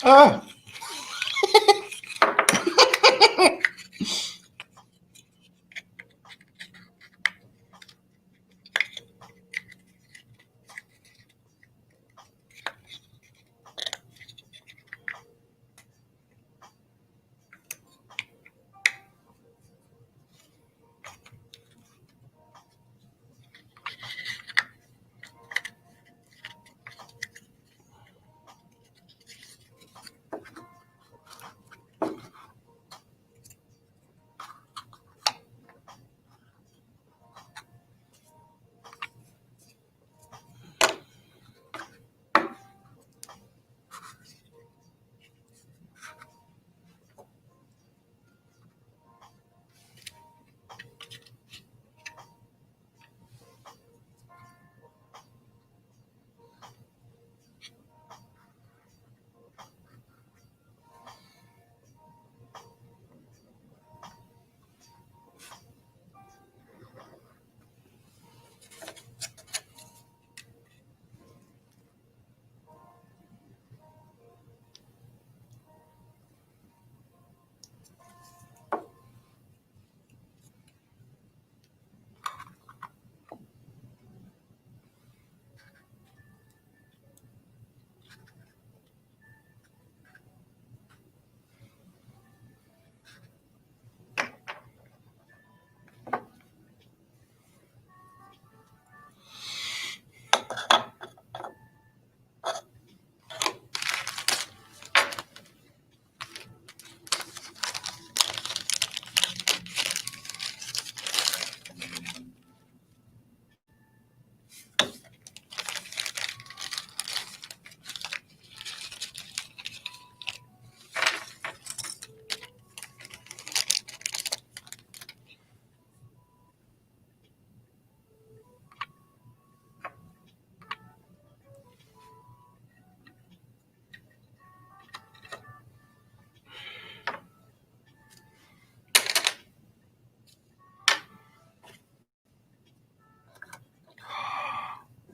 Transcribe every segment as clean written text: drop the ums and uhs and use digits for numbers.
Ah.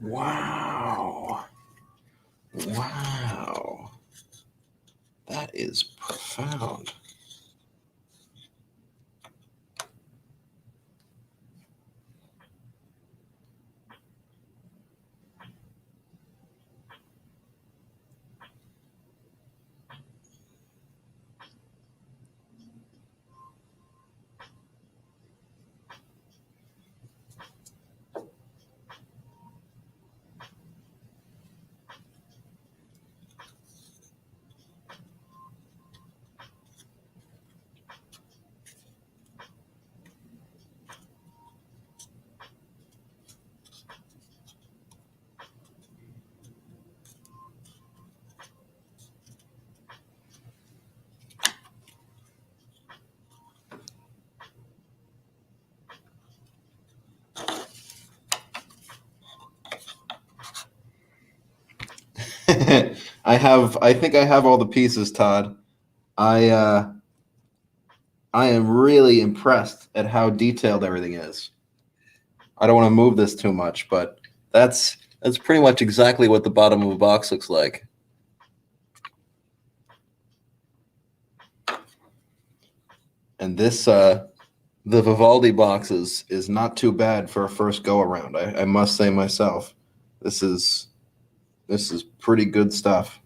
Wow. Wow. That is profound. I think I have all the pieces, Todd. I uh I am really impressed at how detailed everything is. I don't want to move this too much, but that's pretty much exactly what the bottom of a box looks like. And this the Vivaldi boxes is not too bad for a first go around. I must say myself. This is this is pretty good stuff.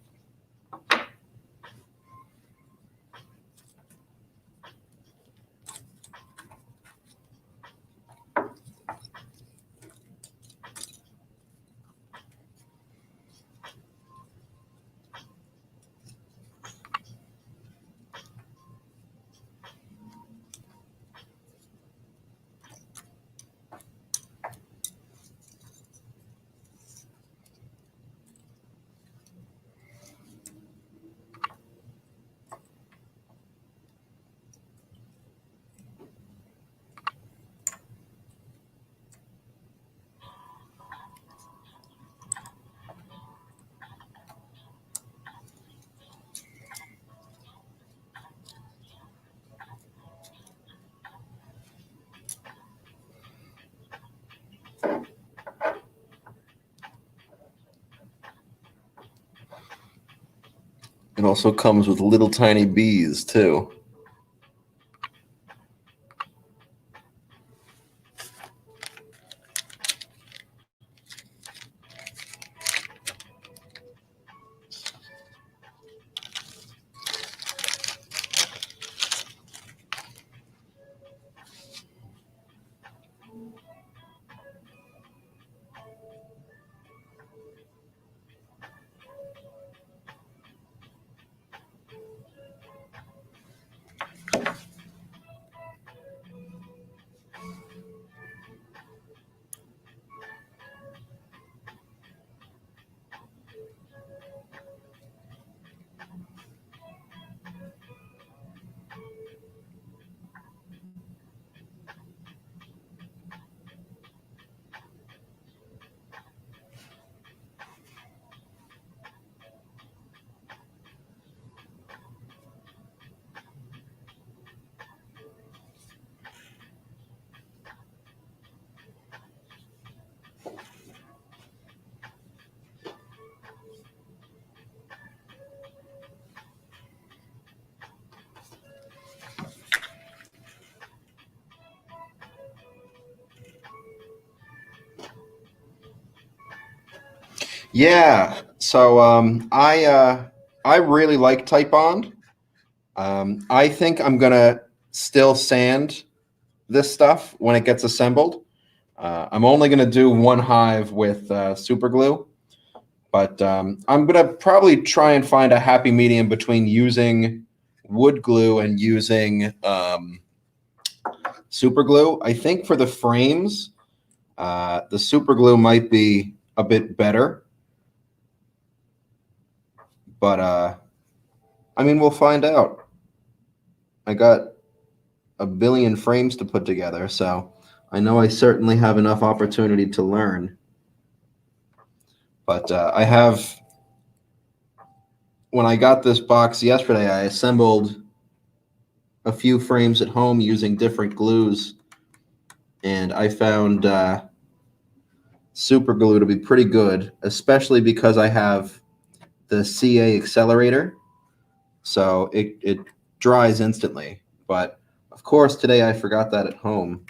It also comes with little tiny bees, too. Yeah. So I really like Type Bond. I think I'm gonna still sand this stuff when it gets assembled. I'm only gonna do one hive with super glue, but I'm gonna probably try and find a happy medium between using wood glue and using super glue. I think for the frames, the super glue might be a bit better, but I mean, we'll find out. I got a billion frames to put together, so I know I certainly have enough opportunity to learn. But I have, when I got this box yesterday, I assembled a few frames at home using different glues, and I found super glue to be pretty good, especially because I have the CA accelerator, so it dries instantly. But of course, today I forgot that at home.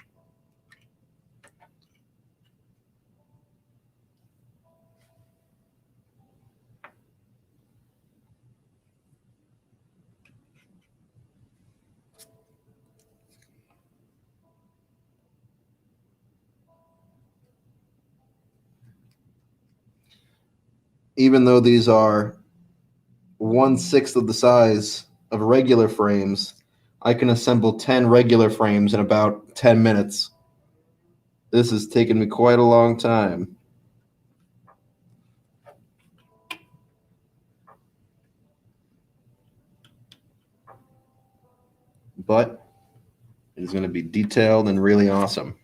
Even though these are 1/6 of the size of regular frames, I can assemble 10 regular frames in about 10 minutes. This has taken me quite a long time. But it is going to be detailed and really awesome.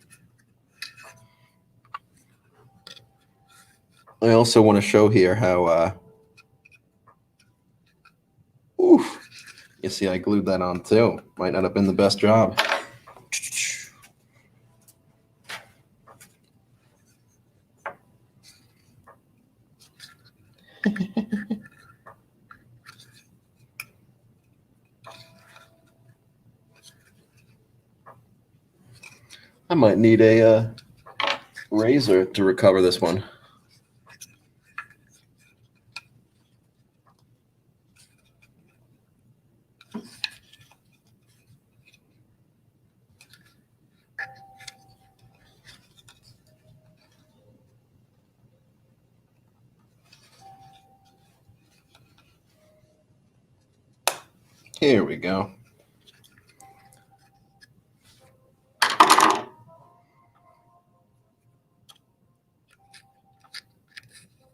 I also want to show here how, oof, you see I glued that on too. Might not have been the best job. I might need a razor to recover this one. Here we go.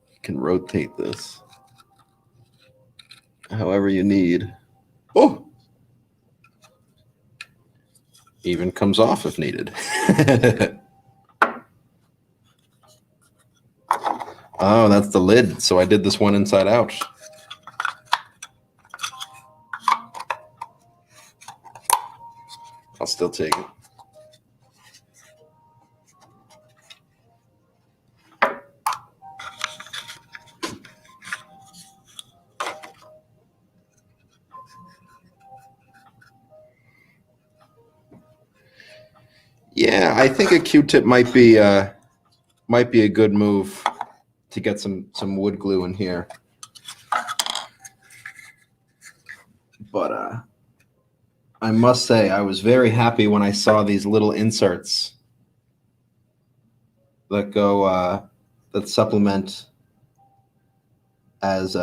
You can rotate this however you need. Oh! Even comes off if needed. Oh, that's the lid. So I did this one inside out. I'll still take it. Yeah, I think a Q-tip might be a good move to get some wood glue in here. But I must say I was very happy when I saw these little inserts that go that supplement as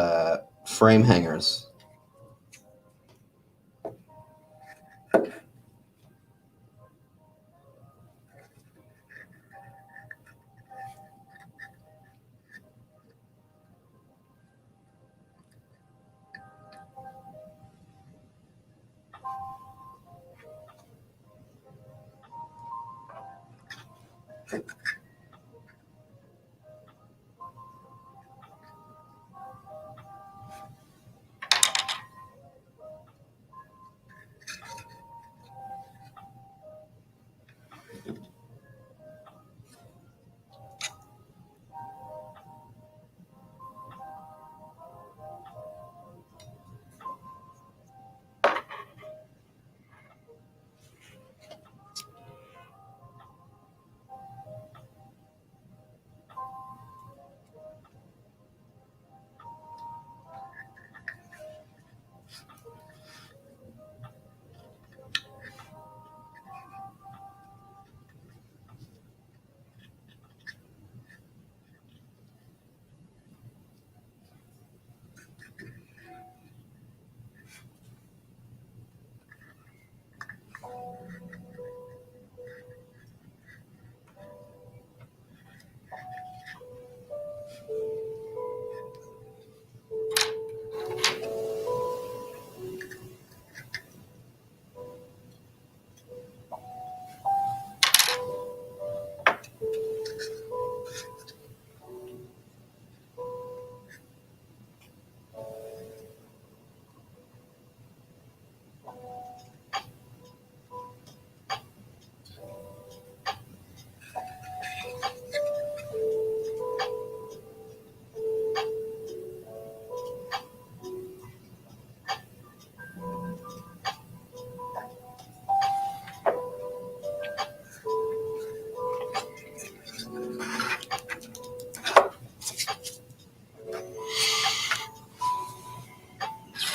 frame hangers.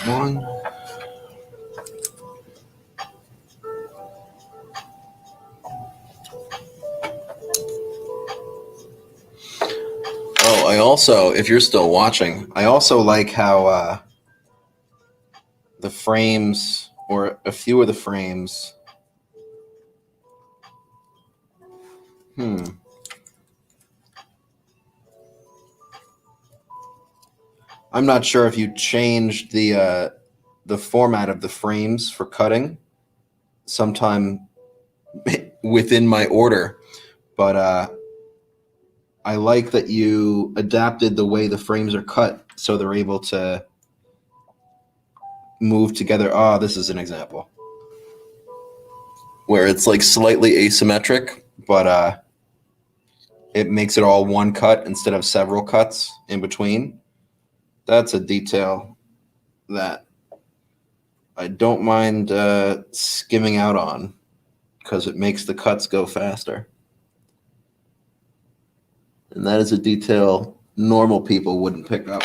One. Oh, I also, if you're still watching, I also like how the frames, or a few of the frames, hmm, I'm not sure if you changed the format of the frames for cutting sometime within my order, but I like that you adapted the way the frames are cut so they're able to move together. Ah, this is an example where it's like slightly asymmetric, but it makes it all one cut instead of several cuts in between. That's a detail that I don't mind skimming out on because it makes the cuts go faster. And that is a detail normal people wouldn't pick up.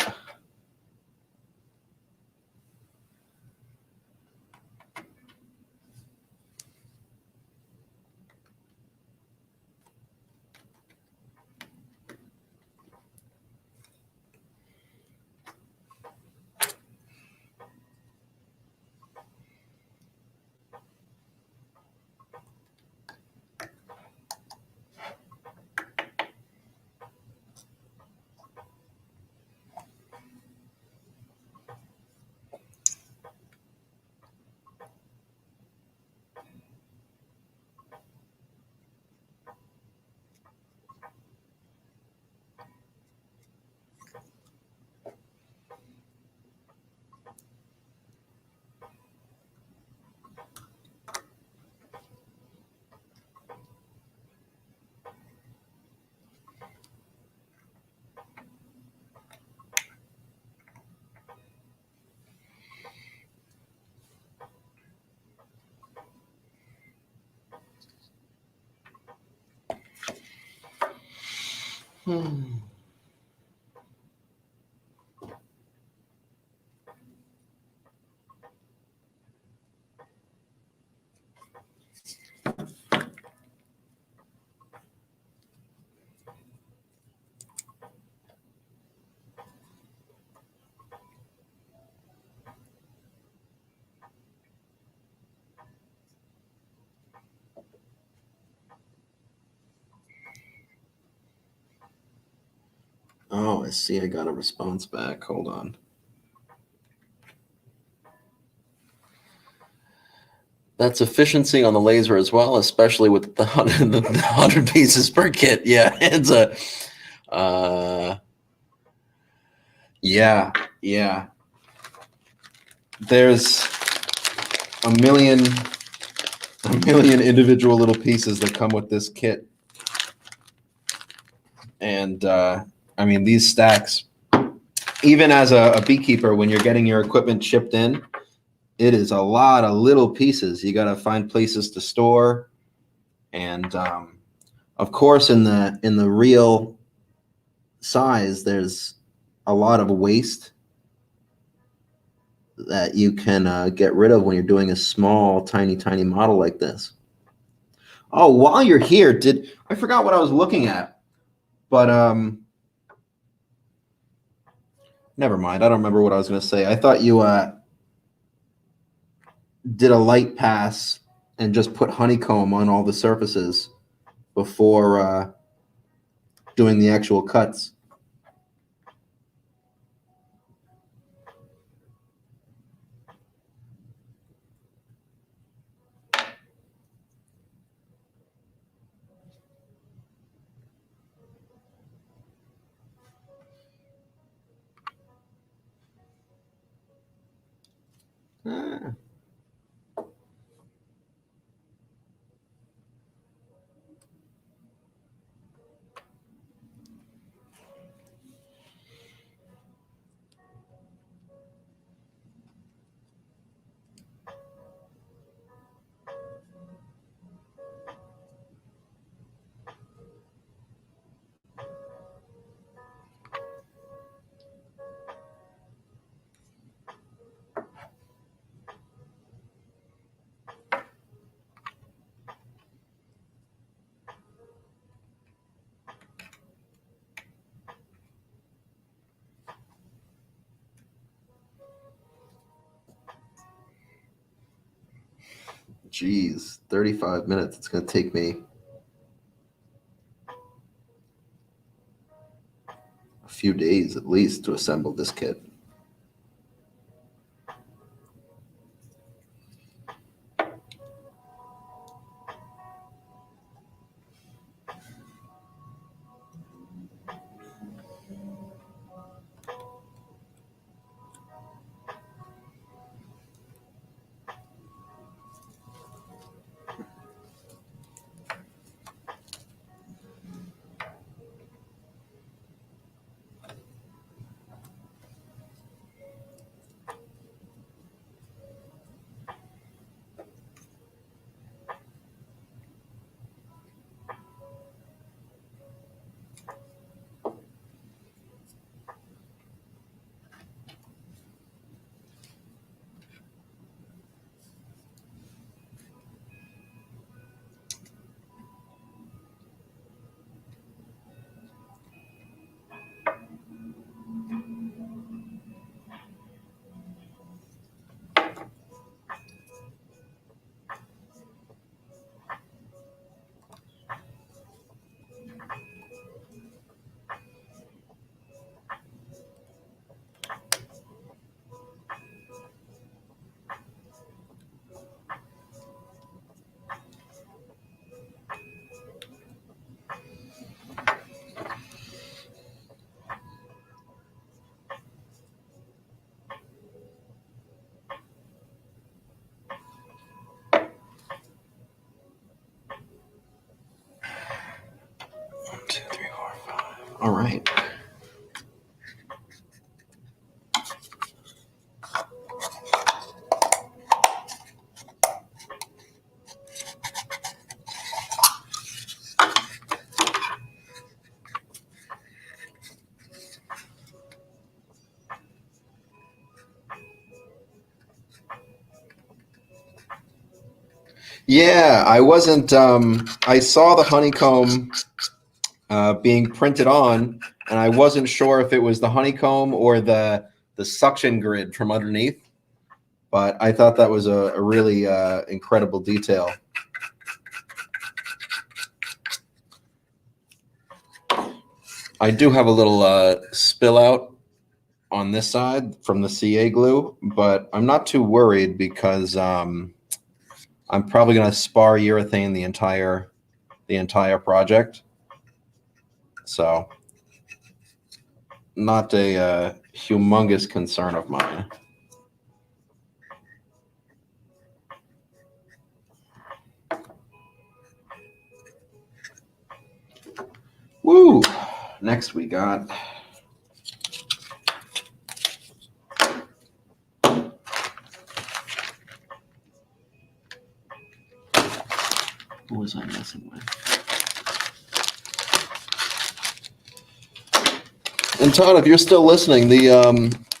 Oh, I see. I got a response back. Hold on. That's efficiency on the laser as well, especially with the 100 pieces per kit. Yeah, it's a, yeah. There's a million individual little pieces that come with this kit, and I mean these stacks. Even as a beekeeper, when you're getting your equipment shipped in, it is a lot of little pieces. You got to find places to store, and of course, in the real size, there's a lot of waste that you can get rid of when you're doing a small, tiny model like this. Oh, while you're here, I forgot what I was looking at, but never mind. I don't remember what I was going to say. I thought you did a light pass and just put honeycomb on all the surfaces before doing the actual cuts. Ah. Jeez, 35 minutes. It's going to take me a few days at least to assemble this kit. One, two, three, four, five. All right. Yeah, I wasn't. I saw the honeycomb being printed on, and I wasn't sure if it was the honeycomb or the suction grid from underneath. But I thought that was a really incredible detail. I do have a little spill out on this side from the CA glue, but I'm not too worried because I'm probably going to spar urethane the entire project. So not a humongous concern of mine. Woo! Next we got who was I messing with? And Todd, if you're still listening,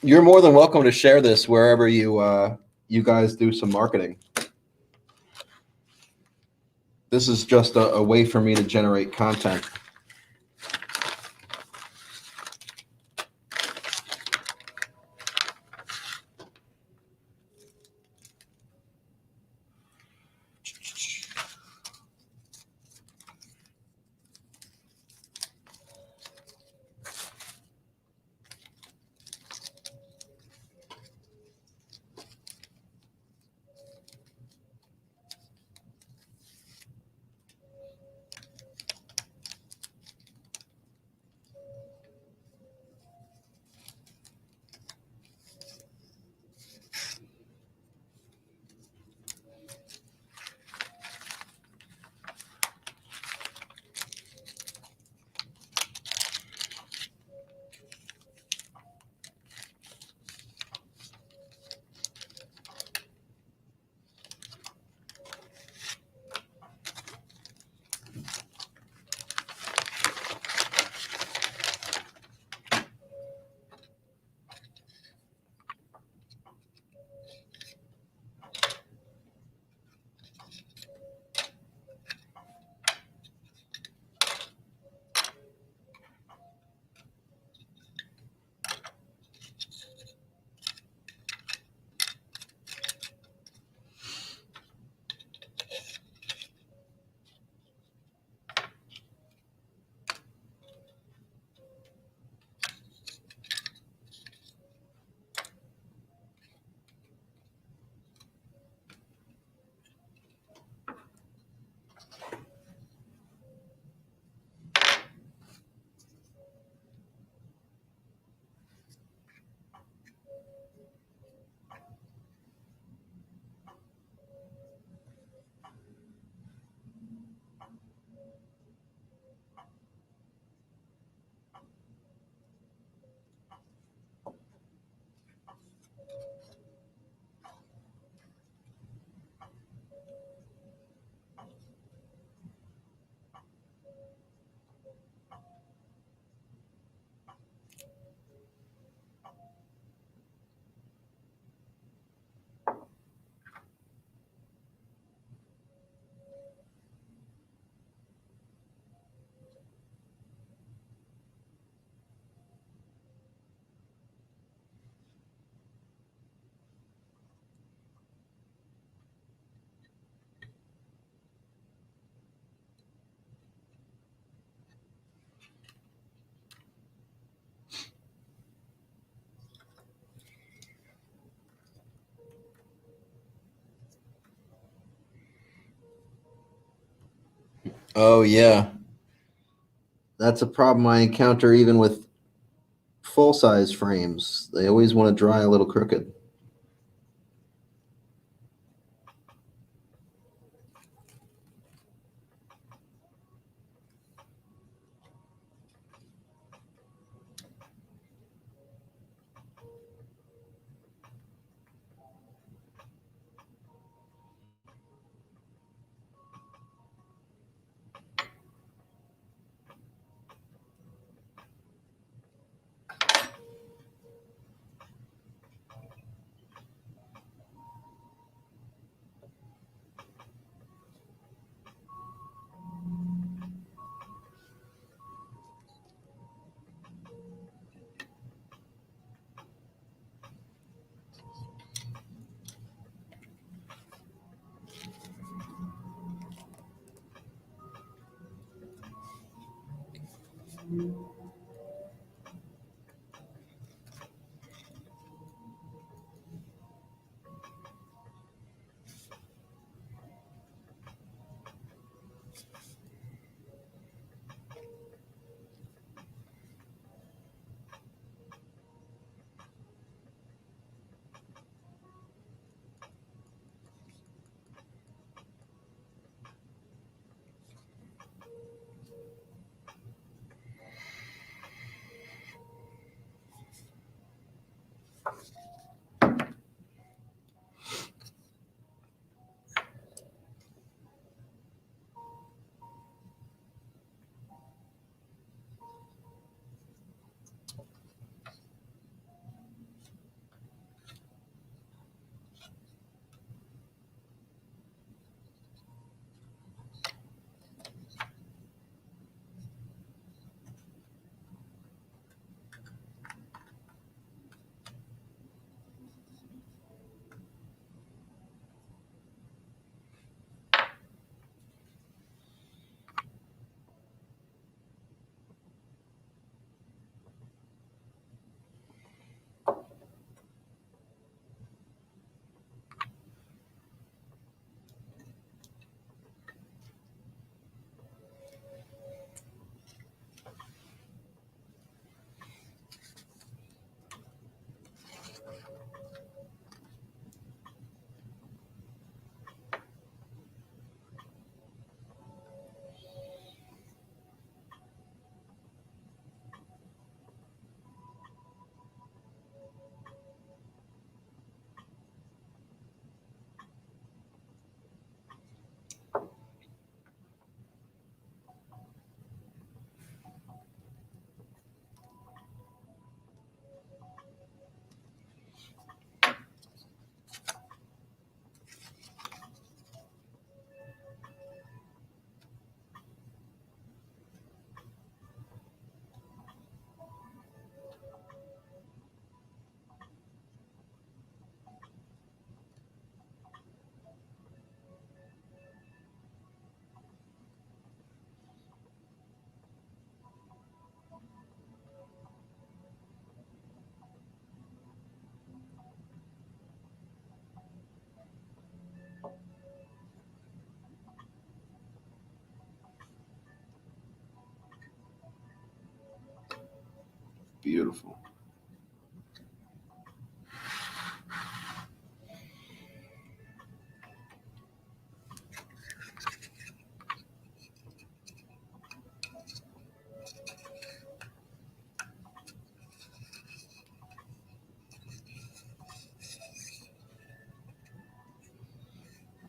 you're more than welcome to share this wherever you guys do some marketing. This is just a way for me to generate content. Oh yeah, that's a problem I encounter even with full size frames. They always want to dry a little crooked. Beautiful.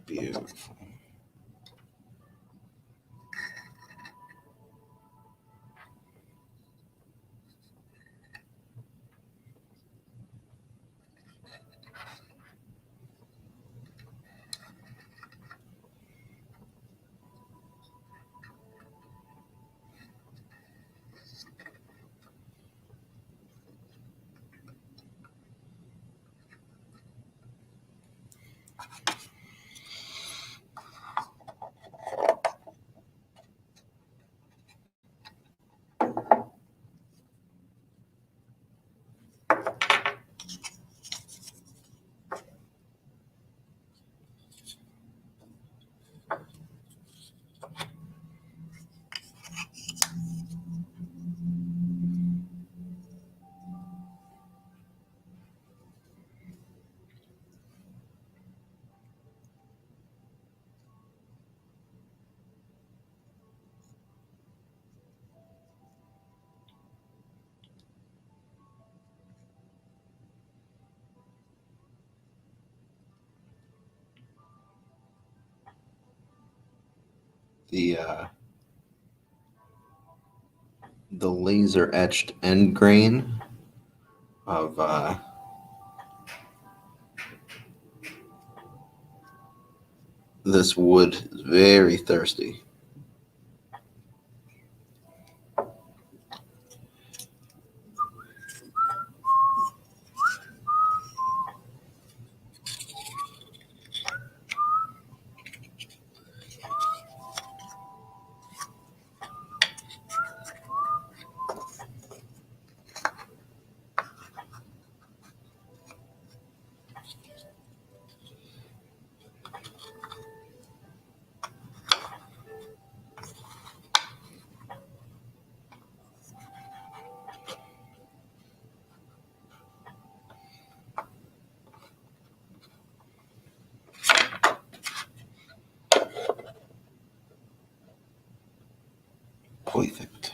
Beautiful. The the laser etched end grain of this wood is very thirsty. Perfect.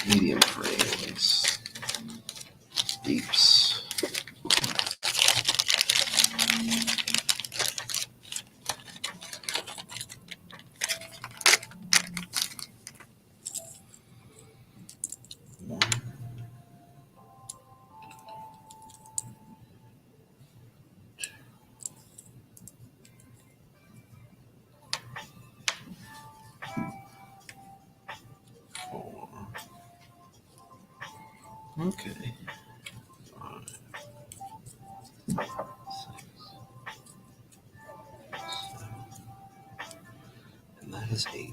Medium frames. Deeps. Okay. 5, 6, 7, and that is 8.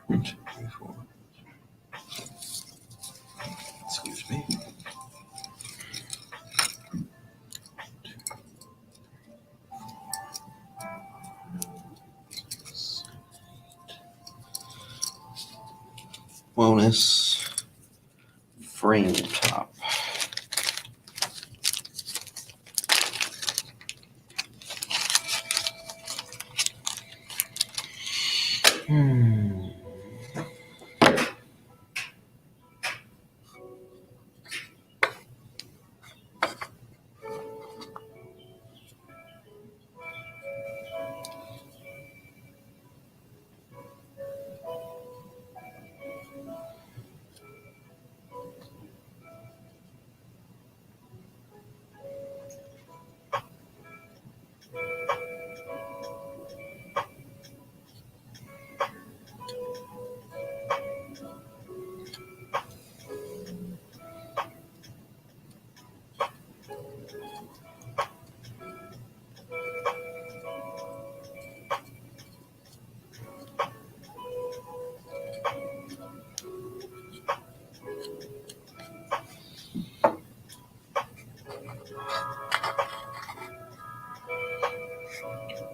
One, two, three, four. Excuse me. Bonus frame top.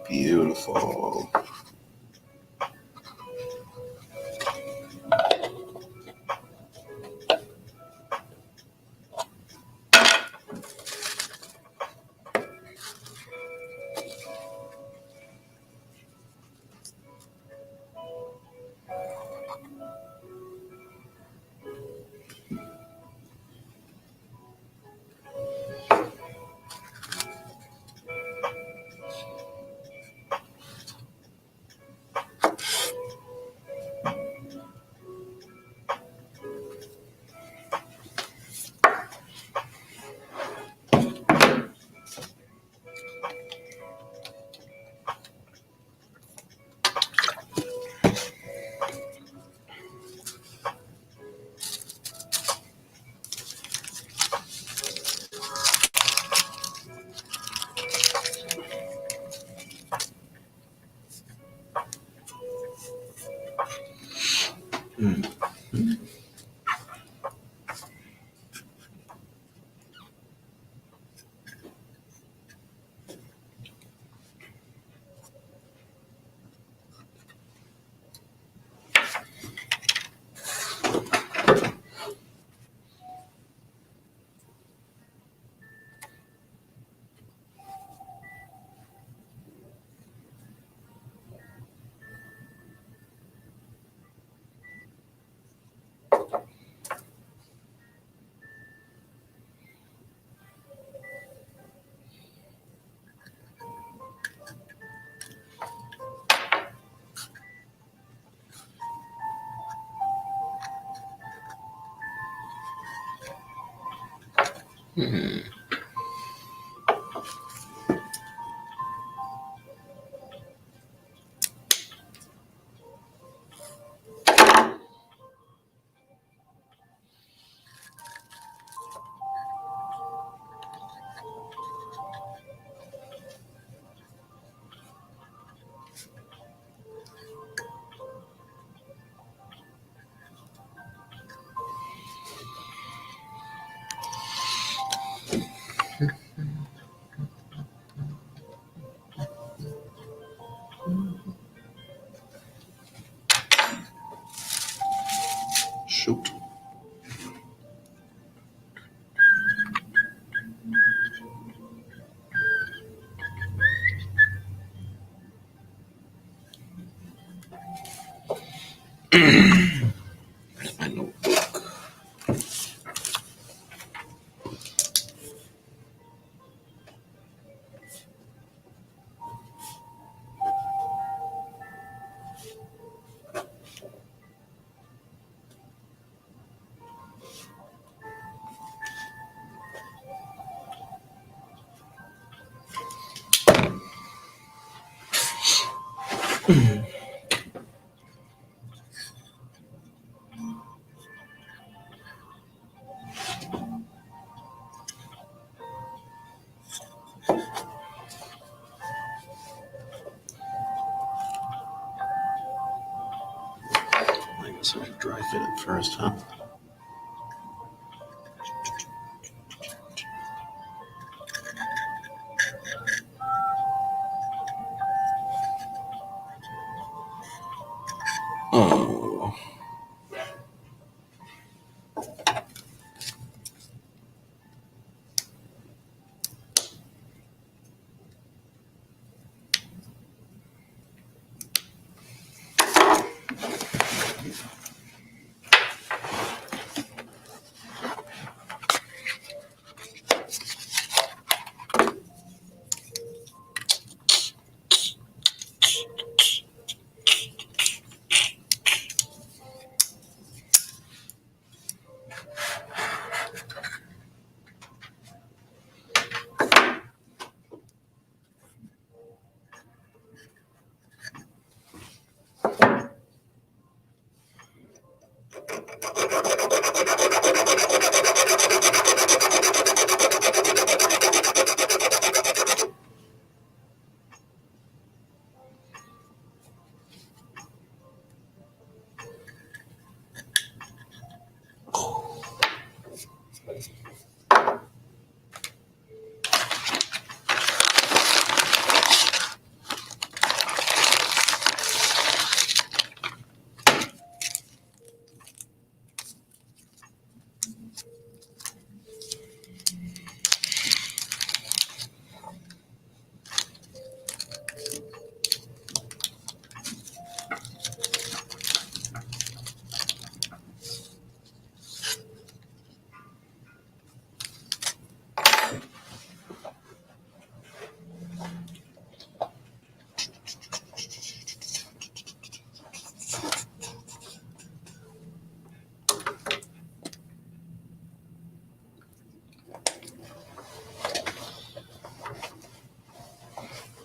Beautiful. Hmm. Shoot. My notebook. I guess I should dry fit it first, huh? Oh.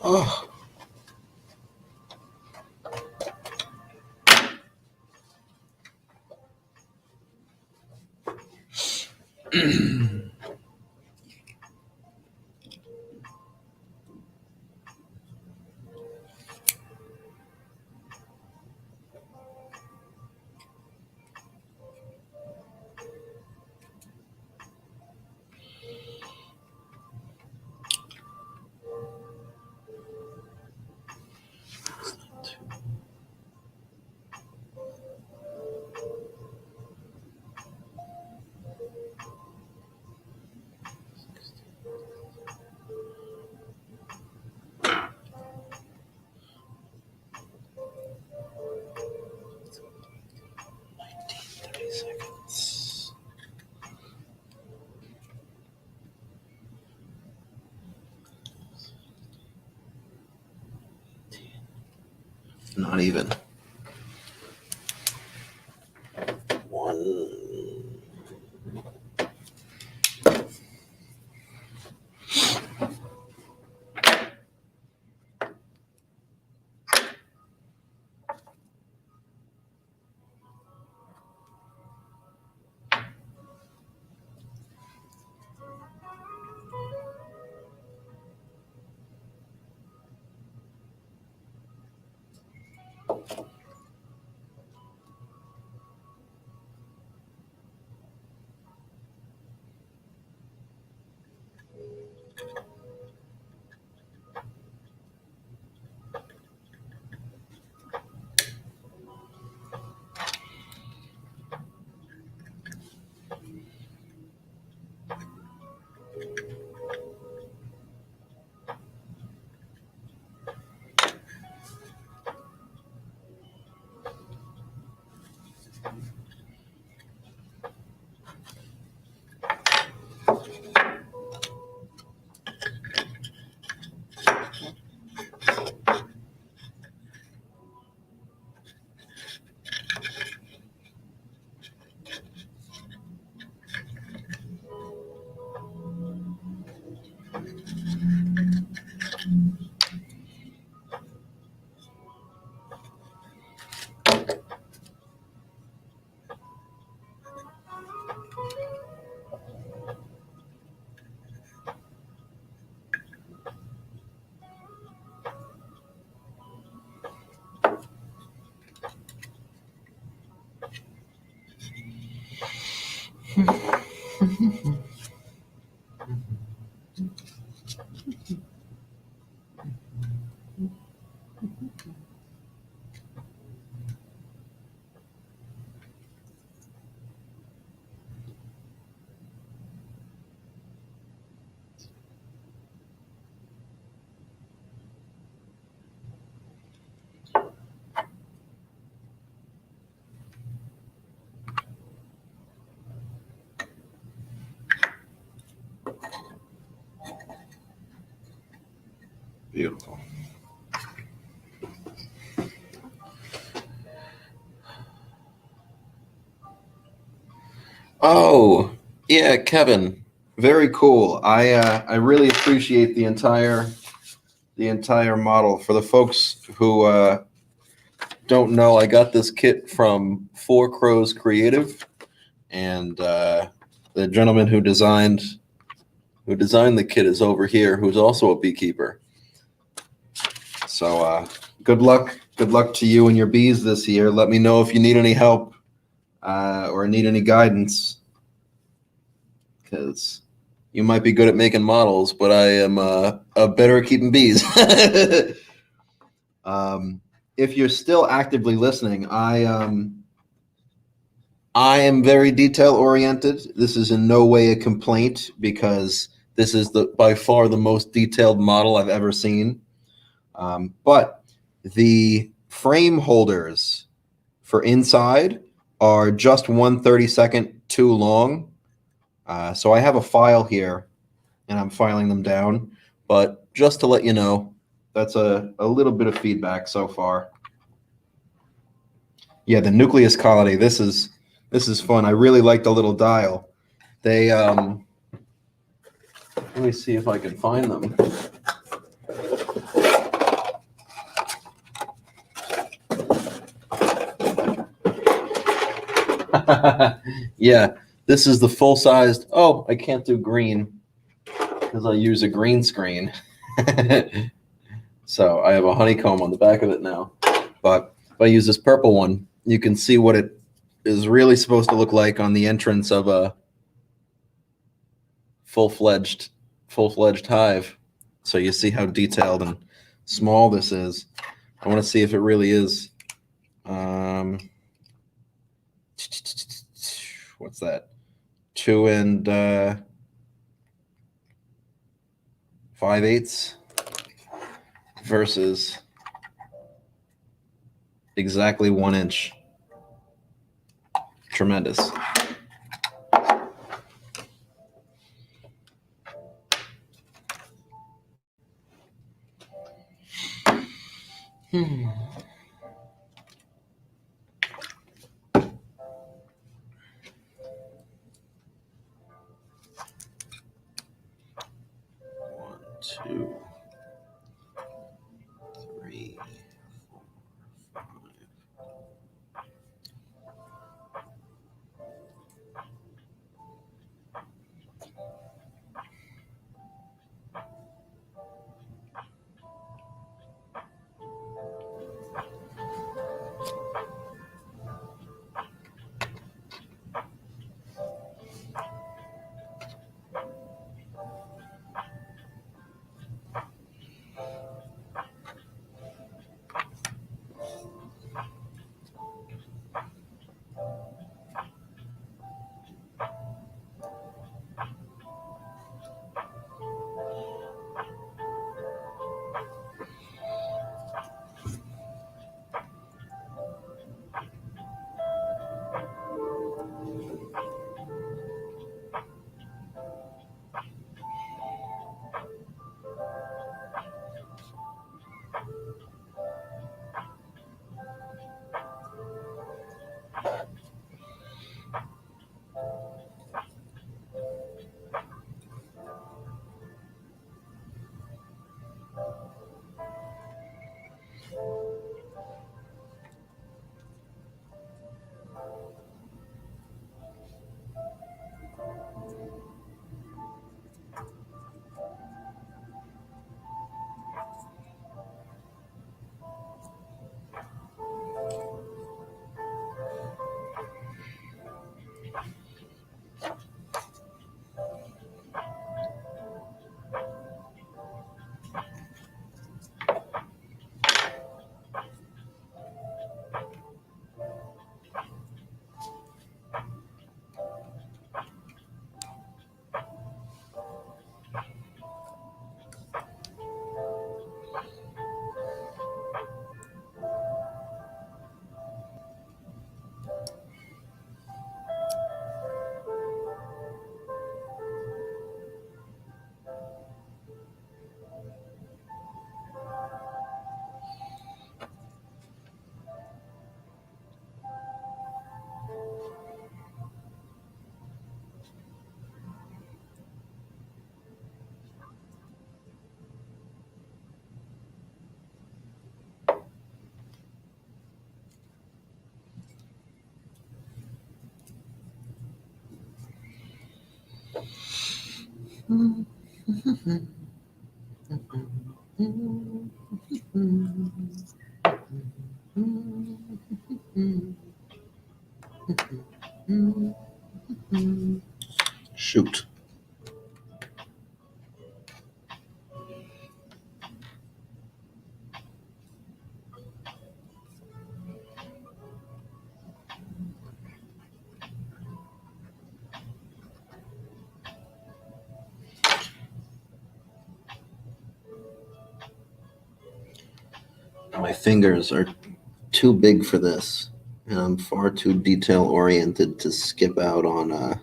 Oh. Not even. One. Beautiful. Oh, yeah, Kevin. Very cool. I really appreciate the entire model. For the folks who don't know, I got this kit from Four Crows Creative, and the gentleman who designed the kit is over here, who's also a beekeeper. So good luck. Good luck to you and your bees this year. Let me know if you need any help or need any guidance, because you might be good at making models, but I am better at keeping bees. If you're still actively listening, I am very detail oriented. This is in no way a complaint, because this is by far the most detailed model I've ever seen. But the frame holders for inside are just 1/32 too long. So I have a file here, and I'm filing them down. But just to let you know, that's a little bit of feedback so far. Yeah, the nucleus colony. This is fun. I really like the little dial. They let me see if I can find them. Yeah, this is the full-sized. Oh, I can't do green because I use a green screen. So I have a honeycomb on the back of it now. But if I use this purple one, you can see what it is really supposed to look like on the entrance of a full-fledged hive. So you see how detailed and small this is. I want to see if it really is. What's that? 2 5/8 versus exactly 1 inch. Tremendous. Hmm. One, two, three, 4, 5. Shoot. My fingers are too big for this, and I'm far too detail oriented to skip out on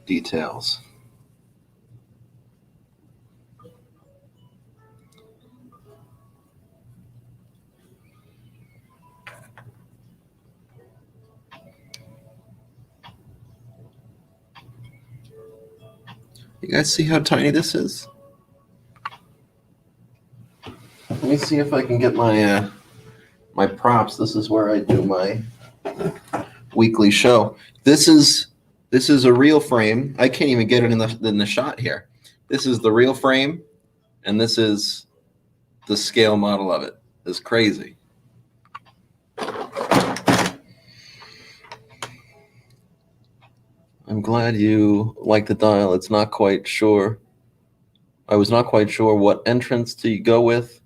details. You guys see how tiny this is? Let me see if I can get my my props. This is where I do my weekly show. This is a real frame. I can't even get it in the shot here. This is the real frame, and this is the scale model of it. It's crazy. I'm glad you like the dial. It's not quite sure. I was not quite sure what entrance to go with.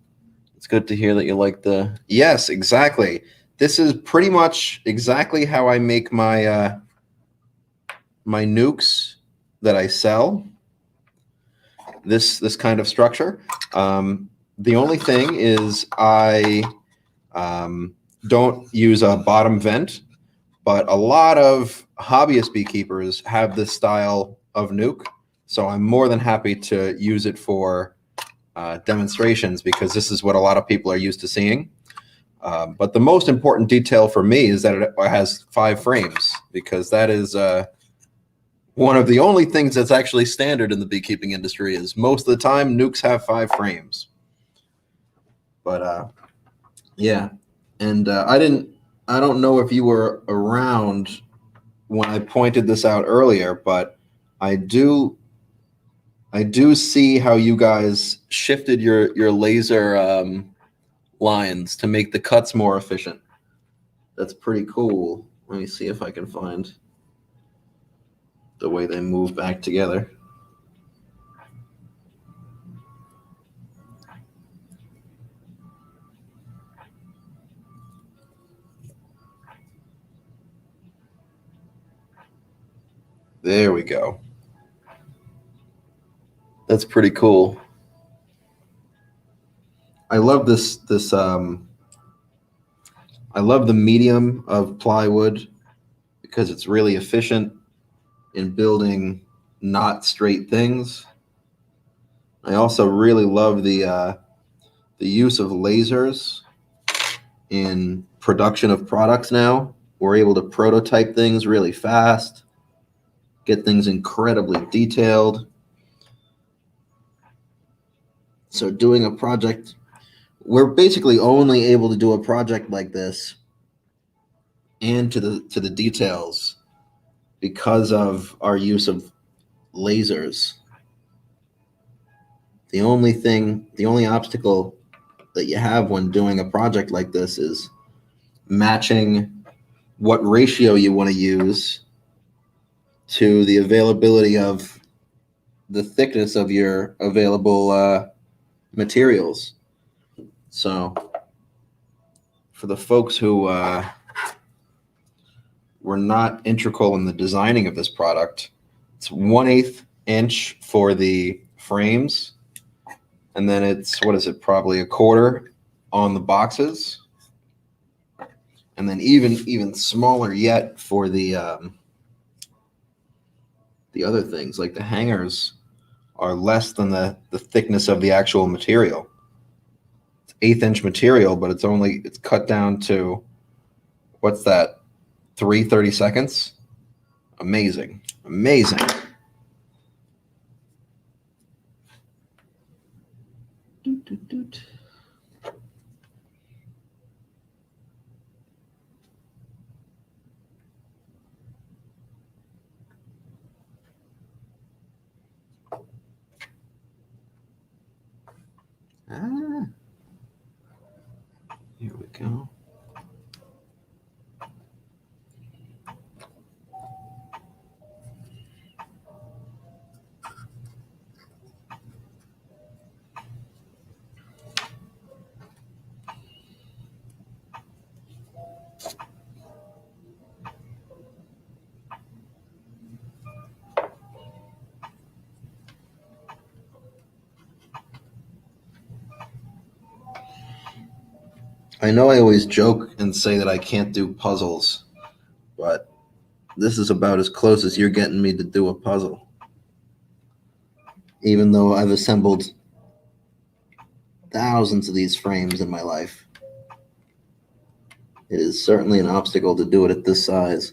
It's good to hear that you like the. Yes, exactly. This is pretty much exactly how I make my my nukes that I sell. This kind of structure. The only thing is I don't use a bottom vent, but a lot of hobbyist beekeepers have this style of nuke. So I'm more than happy to use it for demonstrations because this is what a lot of people are used to seeing. But the most important detail for me is that it has 5 frames because that is one of the only things that's actually standard in the beekeeping industry. Is most of the time nukes have 5 frames. But yeah, and I don't know if you were around when I pointed this out earlier, but I do see how you guys shifted your laser lines to make the cuts more efficient. That's pretty cool. Let me see if I can find the way they move back together. There we go. That's pretty cool. I love this I love the medium of plywood because it's really efficient in building not straight things. I also really love the use of lasers in production of products now. We're able to prototype things really fast, get things incredibly detailed. So doing a project, we're basically only able to do a project like this and to the details because of our use of lasers. The only obstacle that you have when doing a project like this is matching what ratio you want to use to the availability of the thickness of your available materials. So for the folks who were not integral in the designing of this product, it's 1/8 inch for the frames, and then it's, what is it, probably 1/4 on the boxes, and then even smaller yet for the other things, like the hangers are less than the thickness of the actual material. It's 1/8 inch material, but it's cut down to, what's that, 3/32. Amazing. Ah, here we go. I know I always joke and say that I can't do puzzles, but this is about as close as you're getting me to do a puzzle. Even though I've assembled thousands of these frames in my life, it is certainly an obstacle to do it at this size.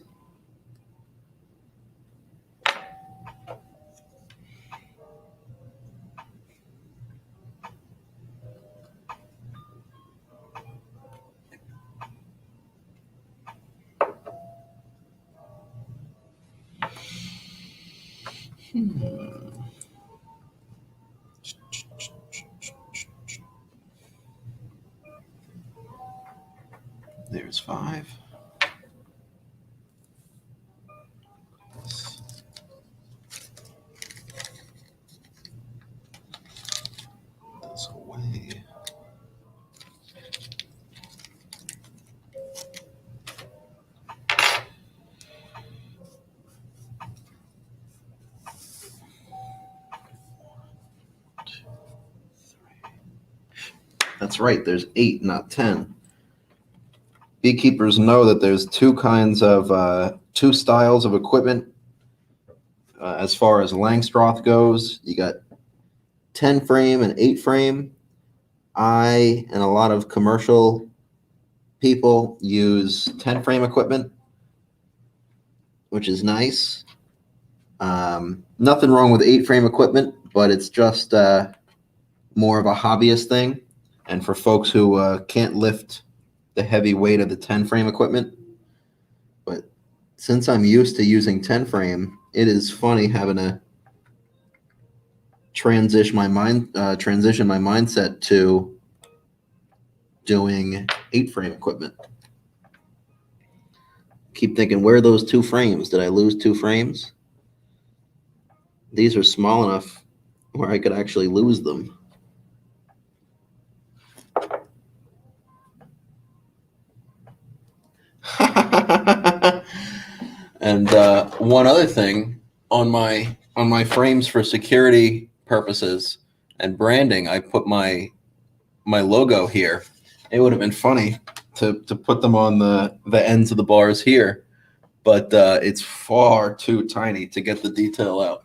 There's 5. This away. That's right, there's 8, not 10. Beekeepers know that there's two styles of equipment as far as Langstroth goes. You got 10 frame and 8 frame. I and a lot of commercial people use 10 frame equipment, which is nice. Nothing wrong with 8 frame equipment, but it's just more of a hobbyist thing. And for folks who can't lift the heavy weight of the 10 frame equipment. But since I'm used to using 10 frame, it is funny having to transition my mindset to doing 8 frame equipment. Keep thinking, where are those 2 frames? Did I lose 2 frames? These are small enough where I could actually lose them. And one other thing, on my frames for security purposes and branding, I put my logo here. It would have been funny to put them on the ends of the bars here, but it's far too tiny to get the detail out.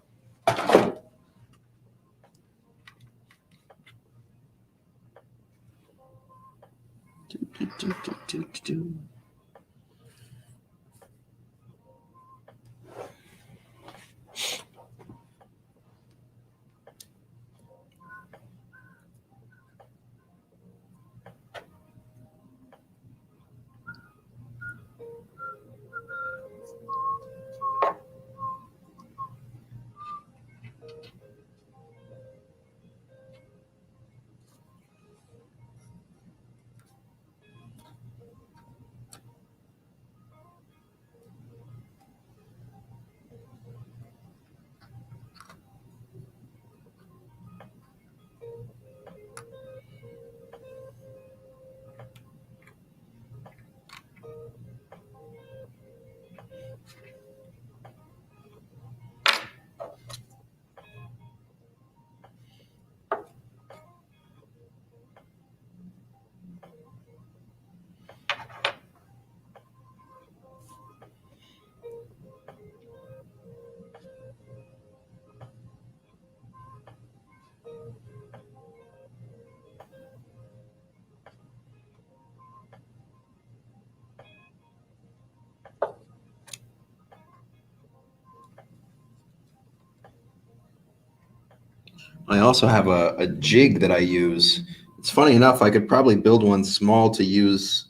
I also have a jig that I use. It's funny enough, I could probably build one small to use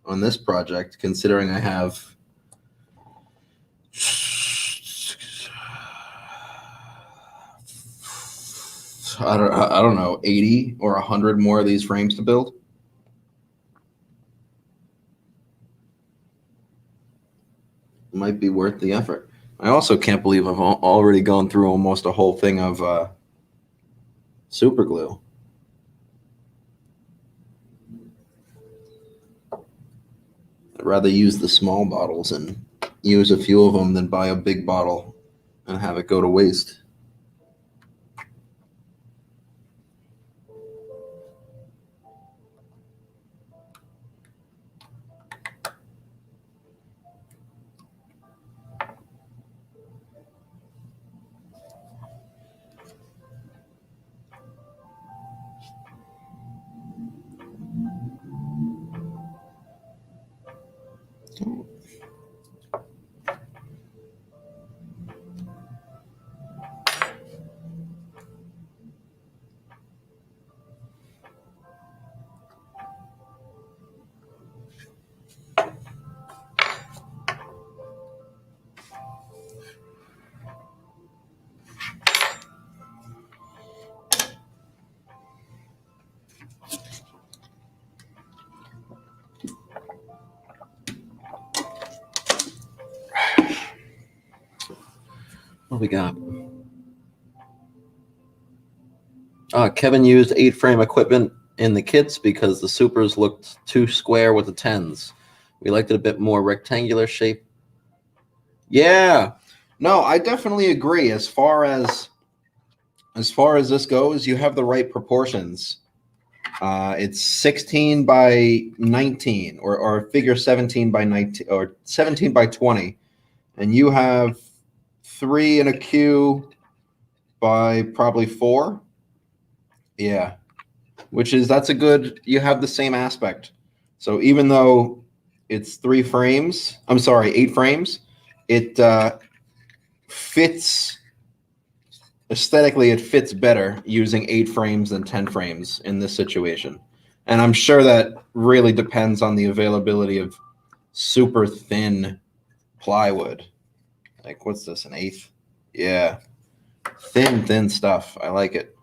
on this project, considering I have I don't know, 80 or 100 more of these frames to build. Might be worth the effort. I also can't believe I've already gone through almost a whole thing of super glue. I'd rather use the small bottles and use a few of them than buy a big bottle and have it go to waste. What do we got? Kevin used 8-frame equipment in the kits because the supers looked too square with the 10s. We liked it a bit more rectangular shape. Yeah. No, I definitely agree. As far as this goes, you have the right proportions. It's 16 by 19, or figure 17 by 19, or 17 by 20, and you have 3 in a queue by probably 4. Yeah, that's a good. You have the same aspect. So even though it's 3 frames, I'm sorry, 8 frames, it fits aesthetically. It fits better using 8 frames than 10 frames in this situation. And I'm sure that really depends on the availability of super thin plywood. Like, what's this, an eighth? Yeah, thin stuff. I like it.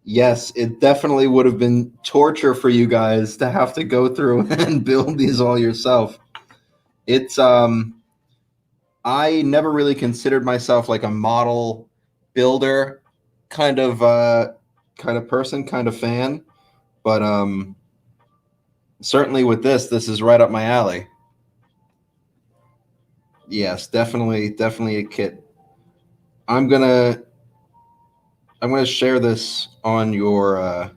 Yes, it definitely would have been torture for you guys to have to go through and build these all yourself. It's I never really considered myself like a model builder kind of person, kind of fan, but certainly with this is right up my alley. Yes, definitely a kit. I'm gonna I'm gonna share this on your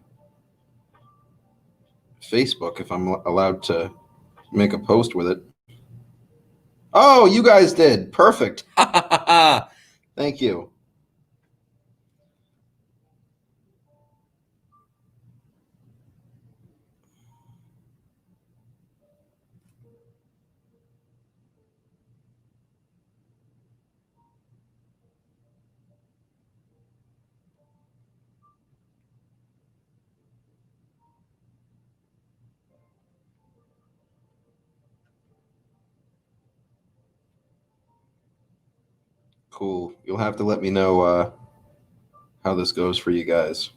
Facebook if I'm allowed to make a post with it. Oh, you guys did. Perfect. Thank you. Cool. You'll have to let me know how this goes for you guys.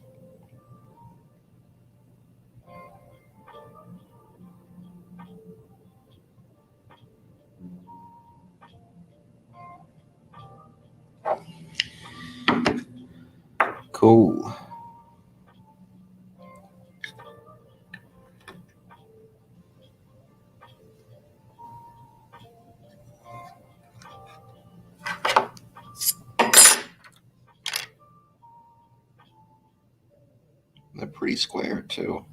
Cool. They're pretty square too.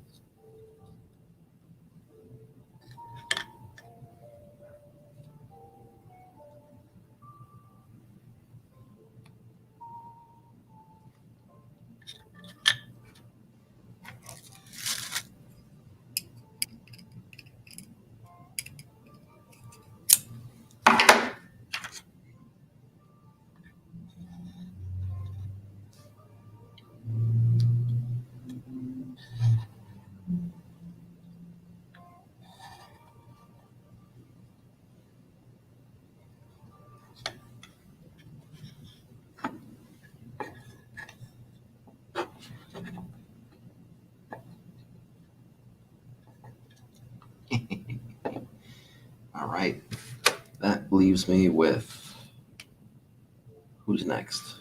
All right. That leaves me with who's next?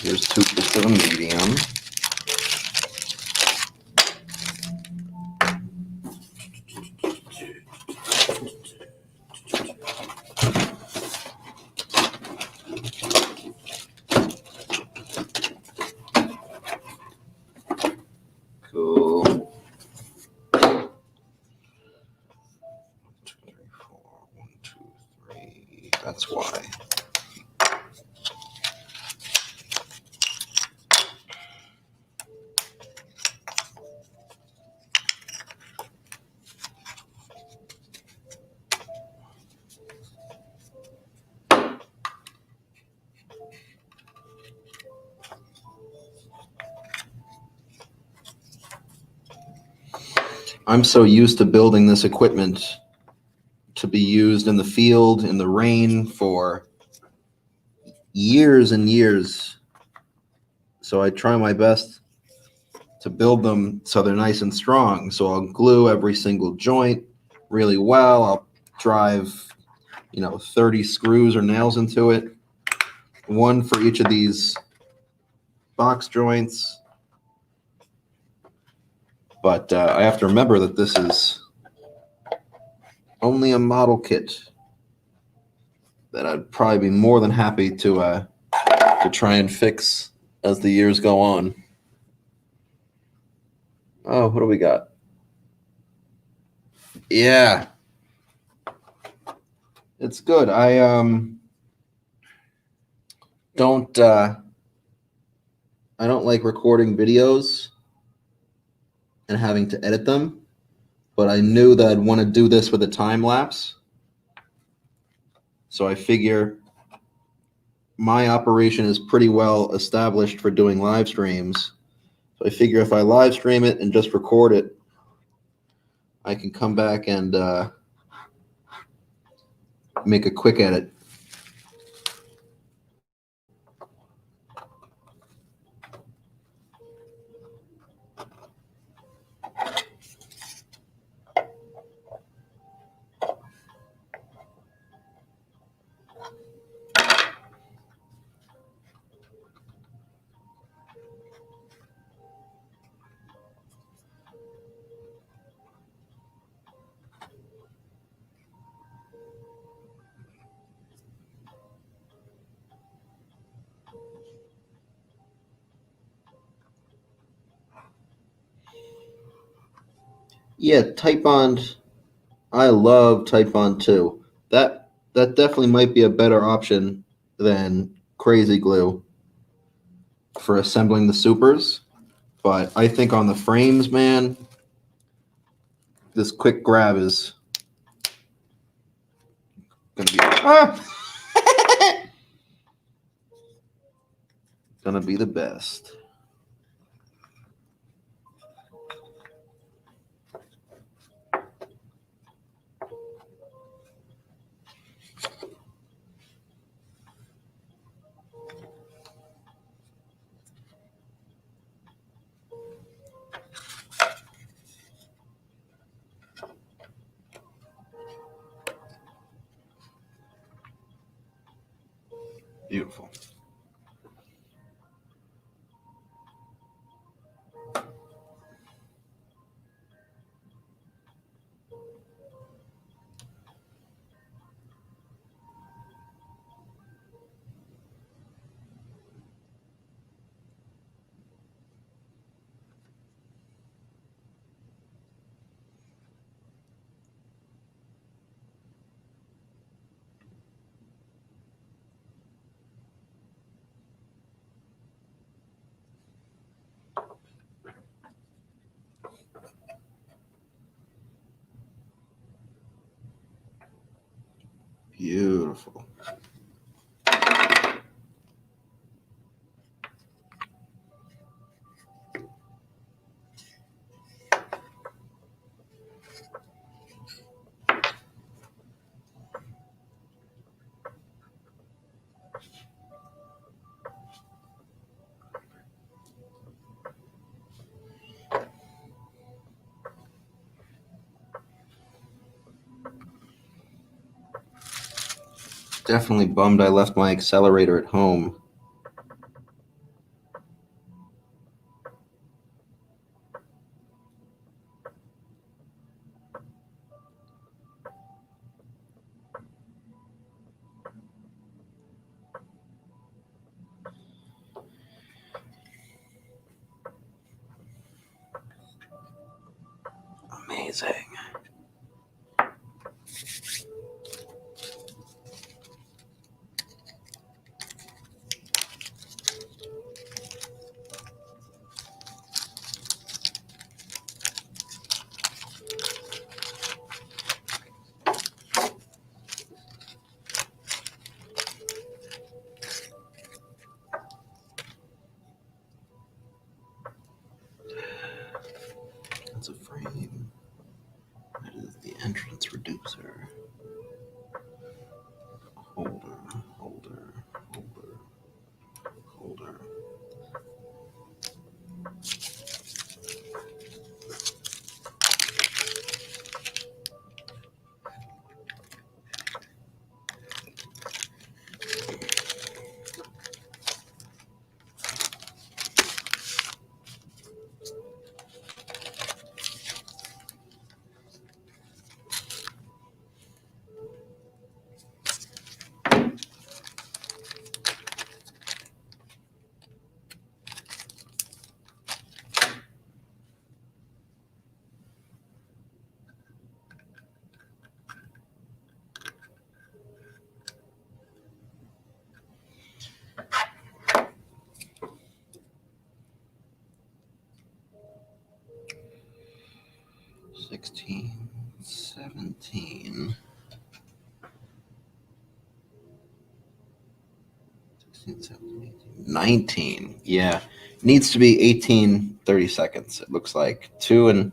Here's 2 bits of a medium. Cool. 1, 2, 3, 4. 1, 2, 3. That's why. I'm so used to building this equipment to be used in the field, in the rain for years and years. So I try my best to build them so they're nice and strong. So I'll glue every single joint really well. I'll drive, 30 screws or nails into it, one for each of these box joints. But I have to remember that this is only a model kit that I'd probably be more than happy to try and fix as the years go on. Oh, what do we got? Yeah, it's good. I don't like recording videos and having to edit them, but I knew that I'd want to do this with a time lapse. So I figure my operation is pretty well established for doing live streams. So I figure if I live stream it and just record it, I can come back and make a quick edit. Yeah, Type-On. I love Type-On too. That definitely might be a better option than Crazy Glue for assembling the supers. But I think on the frames, man, this quick grab is gonna be gonna be the best. Beautiful. Beautiful. Definitely bummed I left my accelerator at home. Amazing. That's a frame. That is the entrance reducer. Holder, holder, holder, holder. $16, $17. 16, 17, 18, 19. Yeah. Needs to be 18, 30 seconds, it looks like. 2 and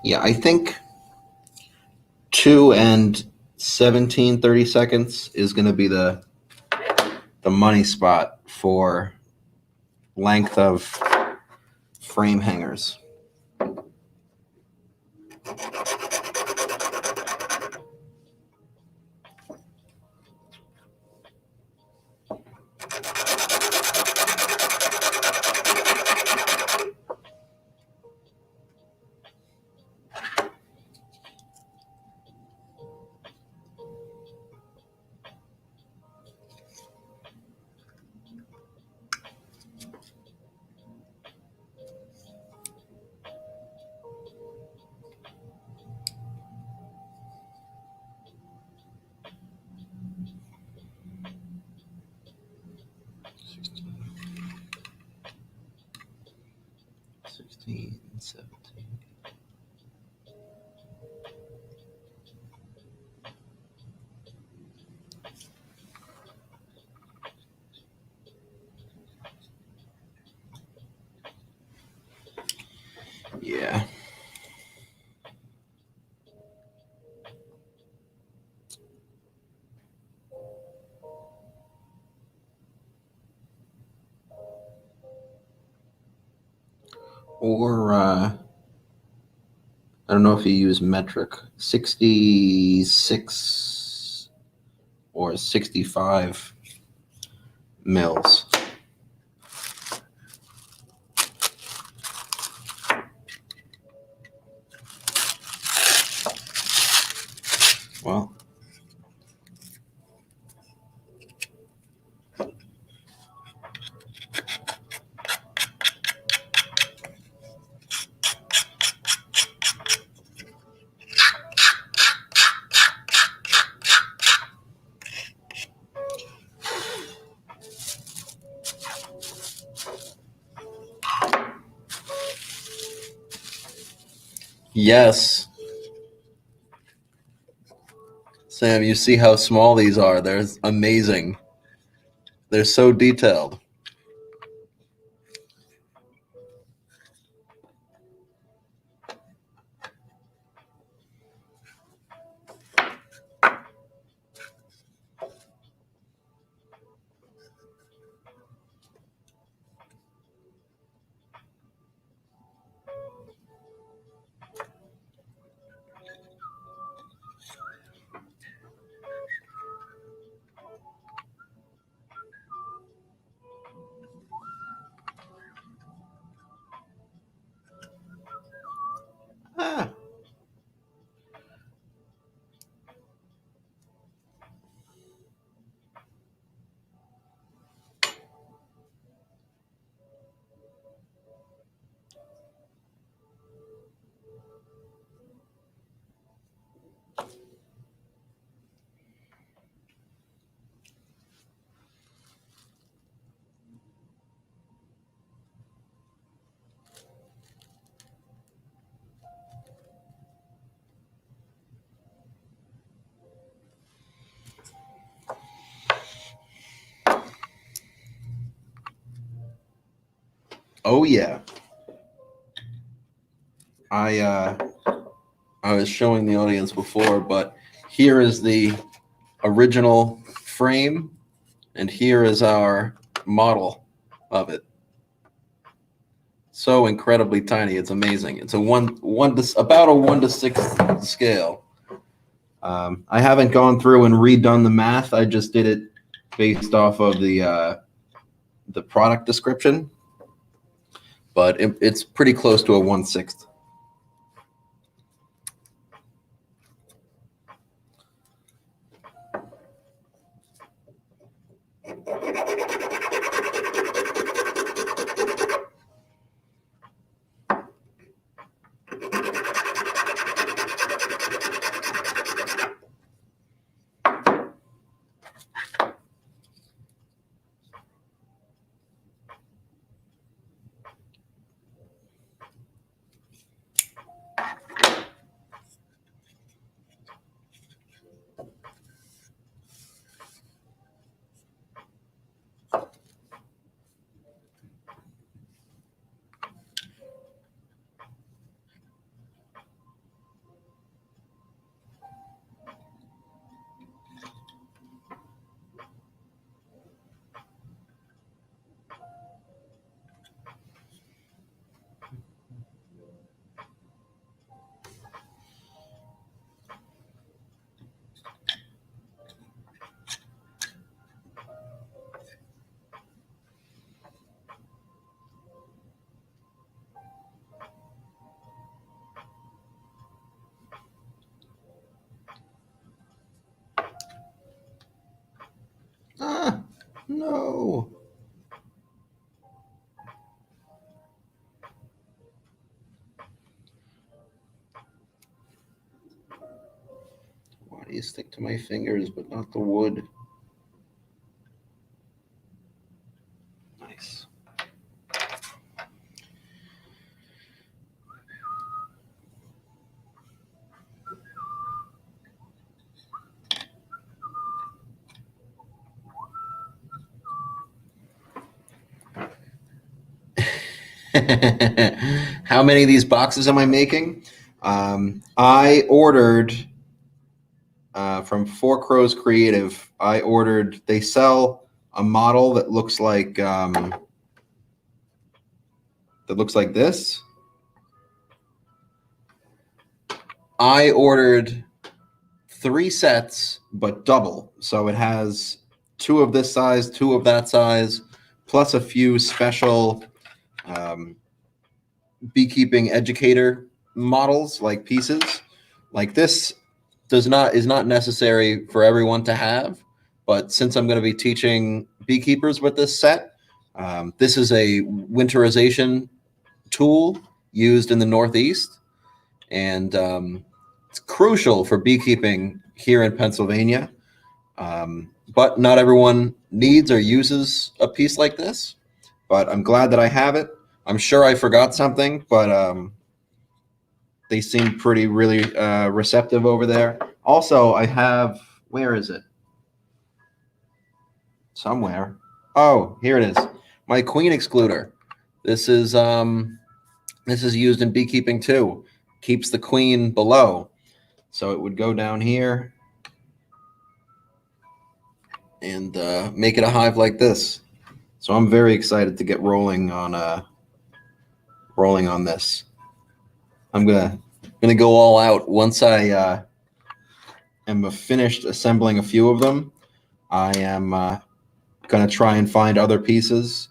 yeah, I think 2 and 17, 30 seconds is going to be the money spot for length of frame hangers. Sixteen, 17. or I don't know if you use metric, 66 or 65 mils. Well, yes. Sam, you see how small these are. They're amazing. They're so detailed. Ah. Oh yeah. I I was showing the audience before, but here is the original frame, and here is our model of it. So incredibly tiny, it's amazing. It's a about a 1:6 scale. I haven't gone through and redone the math. I just did it based off of the product description, but it's pretty close to a 1/6. Ah, no. Why do you stick to my fingers but not the wood? Nice. How many of these boxes am I making? I ordered from Four Crows Creative. I ordered. They sell a model that looks like this. I ordered 3 sets, but double. So it has 2 of this size, 2 of that size, plus a few special beekeeping educator models, like pieces. Like this is not necessary for everyone to have, but since I'm going to be teaching beekeepers with this set, this is a winterization tool used in the Northeast, and it's crucial for beekeeping here in Pennsylvania. But not everyone needs or uses a piece like this. But I'm glad that I have it. I'm sure I forgot something, but they seem pretty really receptive over there. Also, I have, where is it? Somewhere. Oh, here it is. My queen excluder. This is used in beekeeping too. Keeps the queen below. So it would go down here and make it a hive like this. So I'm very excited to get rolling on this. I'm gonna go all out once I am finished assembling a few of them. I am gonna try and find other pieces.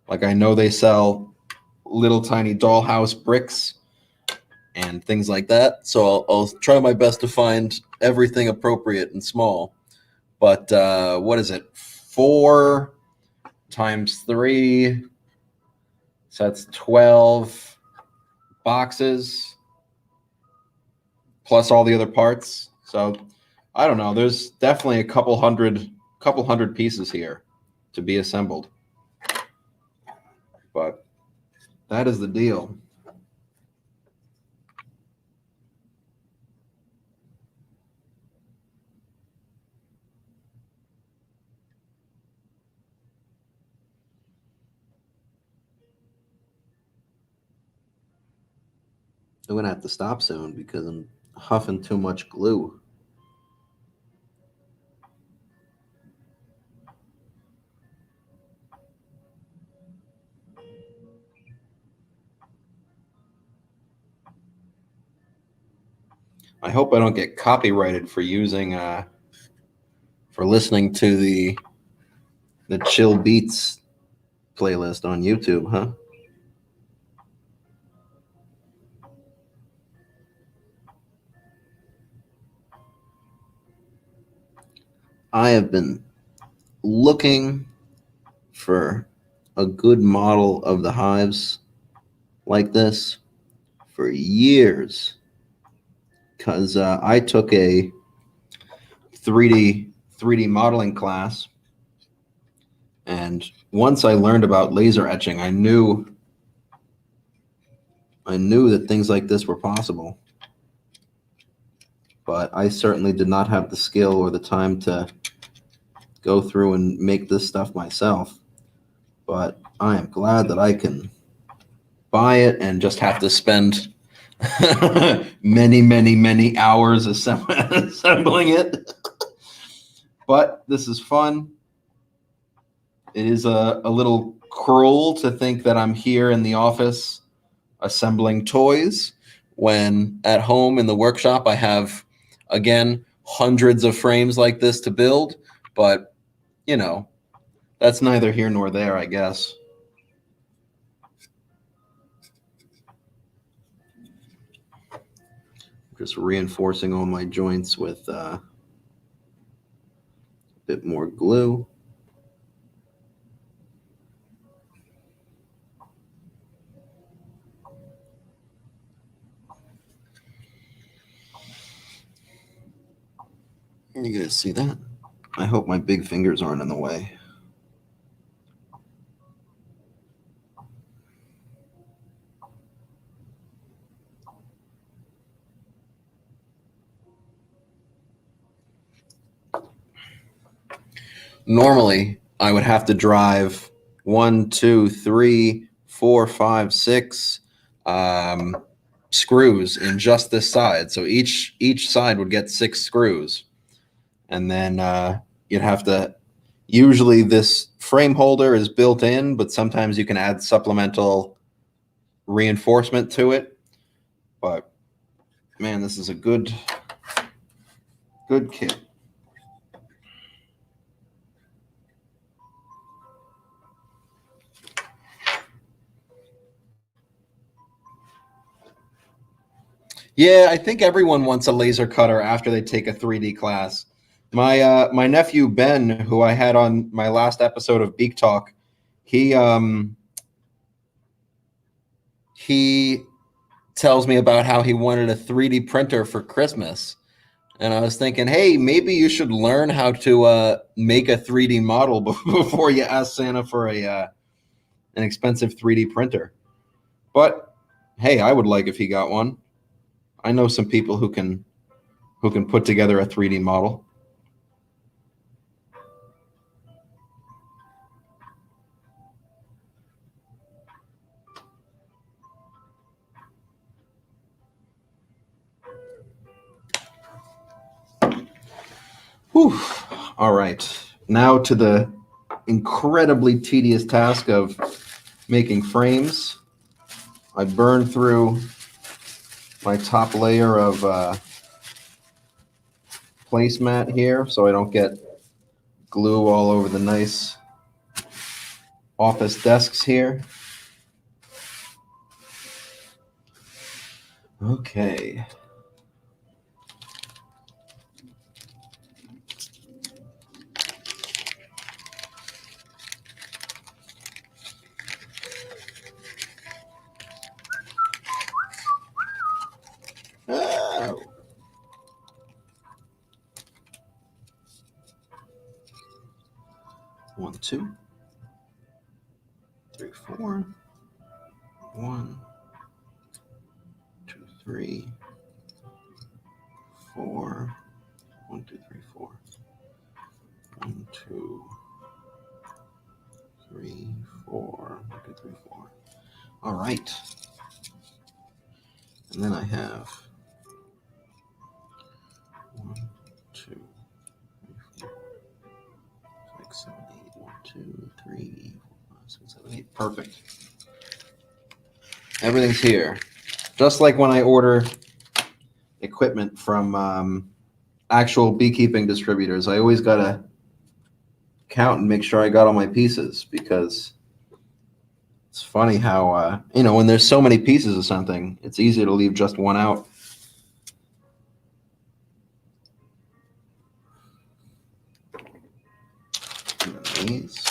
Like I know they sell little tiny dollhouse bricks and things like that. So I'll try my best to find everything appropriate and small. But what is it? 4 times 3. So that's 12 boxes plus all the other parts. So I don't know. There's definitely a couple hundred pieces here to be assembled. But that is the deal. I'm gonna have to stop soon because I'm huffing too much glue. I hope I don't get copyrighted for using for listening to the Chill Beats playlist on YouTube, huh? I have been looking for a good model of the hives like this for years because I took a 3D modeling class, and once I learned about laser etching, I knew that things like this were possible. But I certainly did not have the skill or the time to go through and make this stuff myself. But I am glad that I can buy it and just have to spend many hours assembling it. But this is fun. It is a little cruel to think that I'm here in the office assembling toys when at home in the workshop I have, again, hundreds of frames like this to build. But, you know, that's neither here nor there, I guess. Just reinforcing all my joints with a bit more glue. You guys see that? I hope my big fingers aren't in the way. Normally, I would have to drive 1, 2, 3, 4, 5, 6 screws in just this side. So each side would get 6 screws. And then you'd have to, usually this frame holder is built in, but sometimes you can add supplemental reinforcement to it. But Man, this is a good kit. Yeah, I think everyone wants a laser cutter after they take a 3D class. My nephew Ben, who I had on my last episode of Beak Talk, he he tells me about how he wanted a 3D printer for Christmas. And I was thinking, hey, maybe you should learn how to make a 3D model before you ask Santa for an expensive 3D printer. But hey, I would like if he got one. I know some people who can put together a 3D model. Whew. All right. Now to the incredibly tedious task of making frames. I burned through my top layer of placemat here so I don't get glue all over the nice office desks here. Okay. Oh. 1, 2, 3, 4. 1, 2, 3, 4. 1, 2, 3, 4. 1, 2, 3, 4. 1, 2, 3, 4. All right. And then I have 1, 2, 3, 4, 6, 7, 8. 1, 2, 3, 4, 5, 6, 7, 8. Perfect. Everything's here. Just like when I order equipment from actual beekeeping distributors, I always got to count and make sure I got all my pieces, because it's funny how, when there's so many pieces of something, it's easier to leave just one out. These.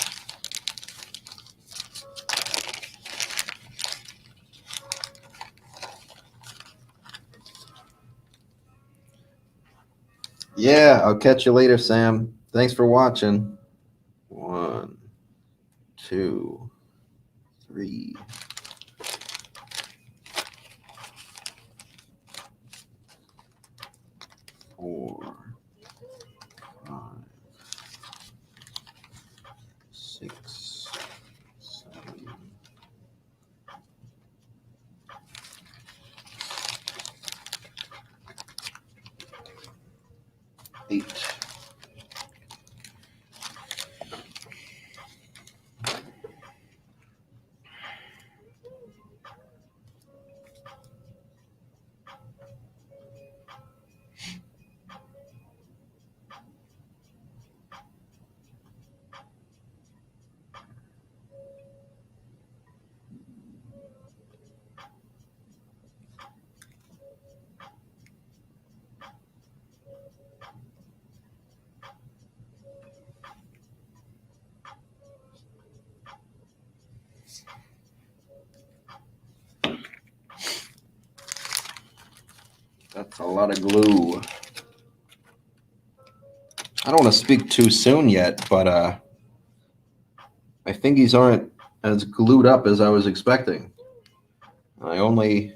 Yeah, I'll catch you later, Sam. Thanks for watching. 1, 2, 3. 4, 5, 6, 7, 8. That's a lot of glue. I don't want to speak too soon yet, but I think these aren't as glued up as I was expecting. I'm only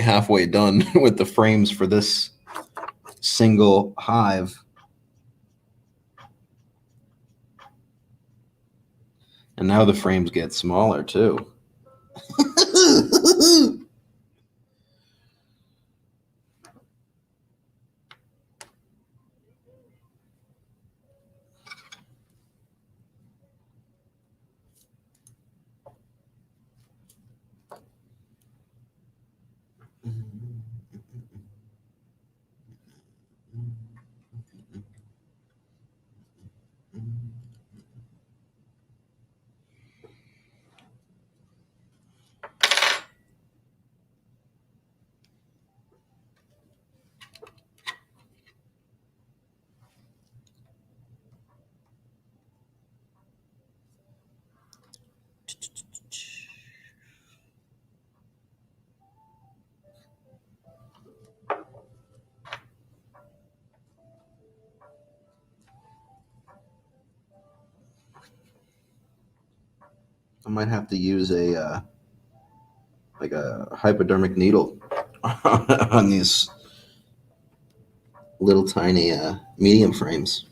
halfway done with the frames for this single hive. And now the frames get smaller too. I might have to use a like a hypodermic needle on these little tiny medium frames.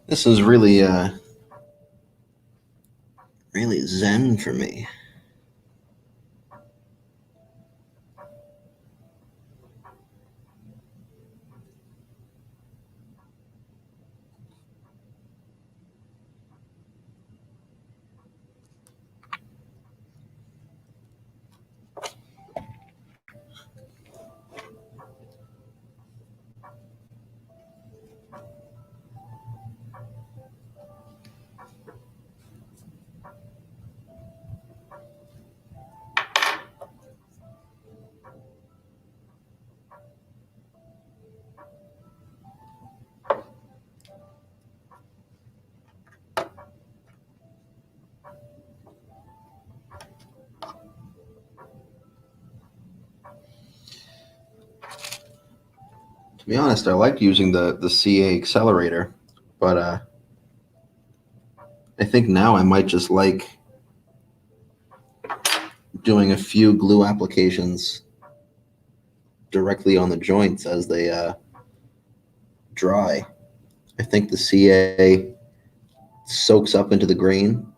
This is really zen for me. To be honest, I like using the CA accelerator, but I think now I might just like doing a few glue applications directly on the joints as they dry. I think the CA soaks up into the green,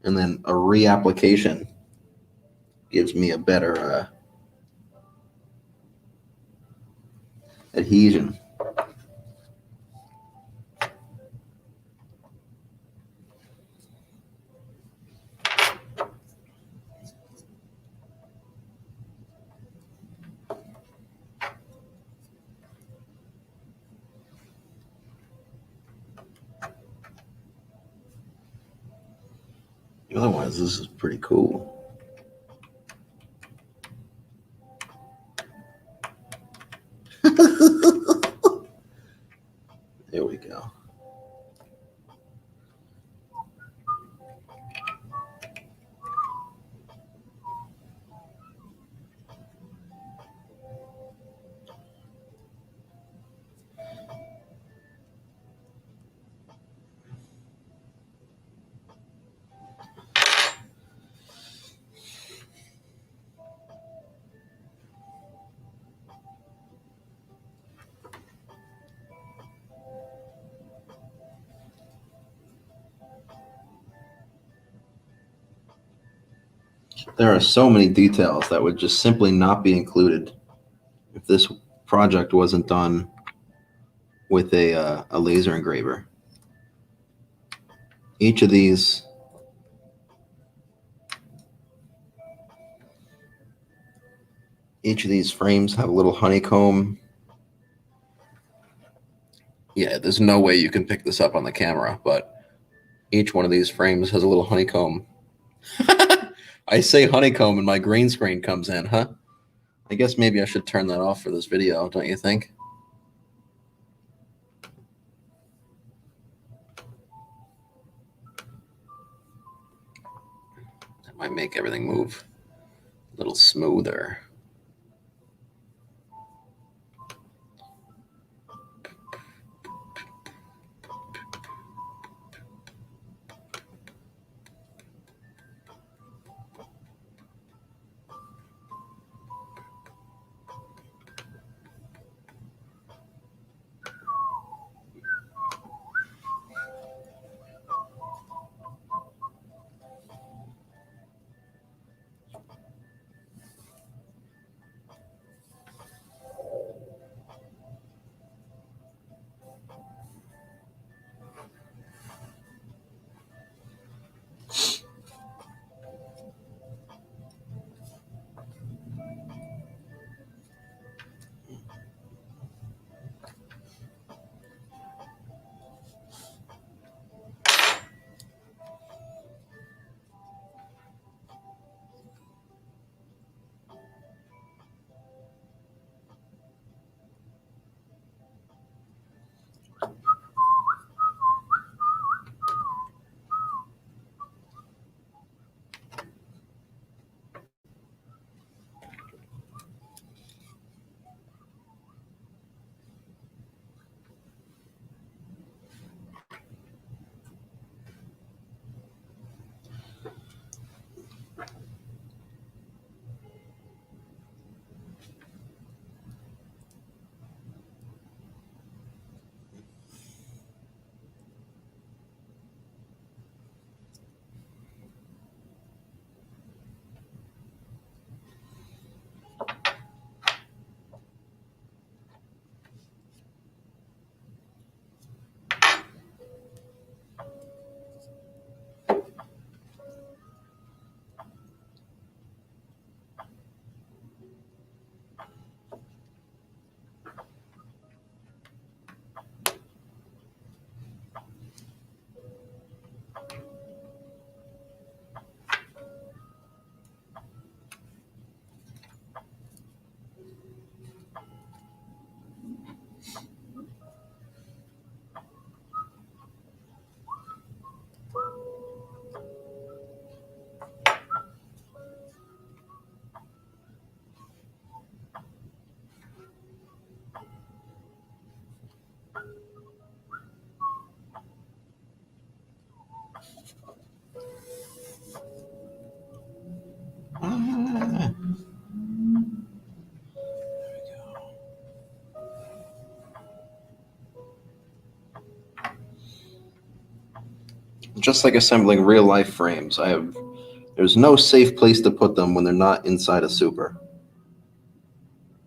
and then a reapplication gives me a better adhesion. Otherwise, this is pretty cool. There we go. There are so many details that would just simply not be included if this project wasn't done with a laser engraver. Each of these frames have a little honeycomb. Yeah, there's no way you can pick this up on the camera, but each one of these frames has a little honeycomb. I say honeycomb and my green screen comes in, huh? I guess maybe I should turn that off for this video, don't you think? That might make everything move a little smoother. Ah. Just like assembling real life frames, there's no safe place to put them when they're not inside a super.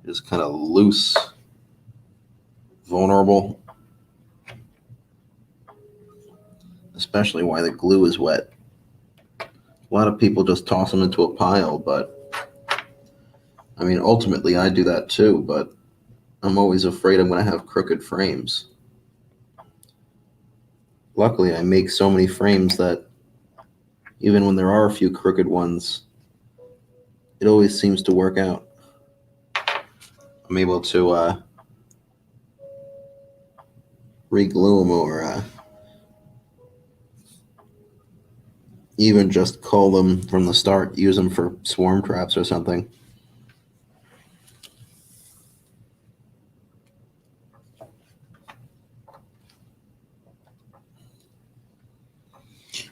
Just kind of loose, vulnerable, especially while the glue is wet. A lot of people just toss them into a pile, but I mean, ultimately, I do that too, but I'm always afraid I'm going to have crooked frames. Luckily, I make so many frames that even when there are a few crooked ones, it always seems to work out. I'm able to re-glue them or even just cull them from the start, use them for swarm traps or something.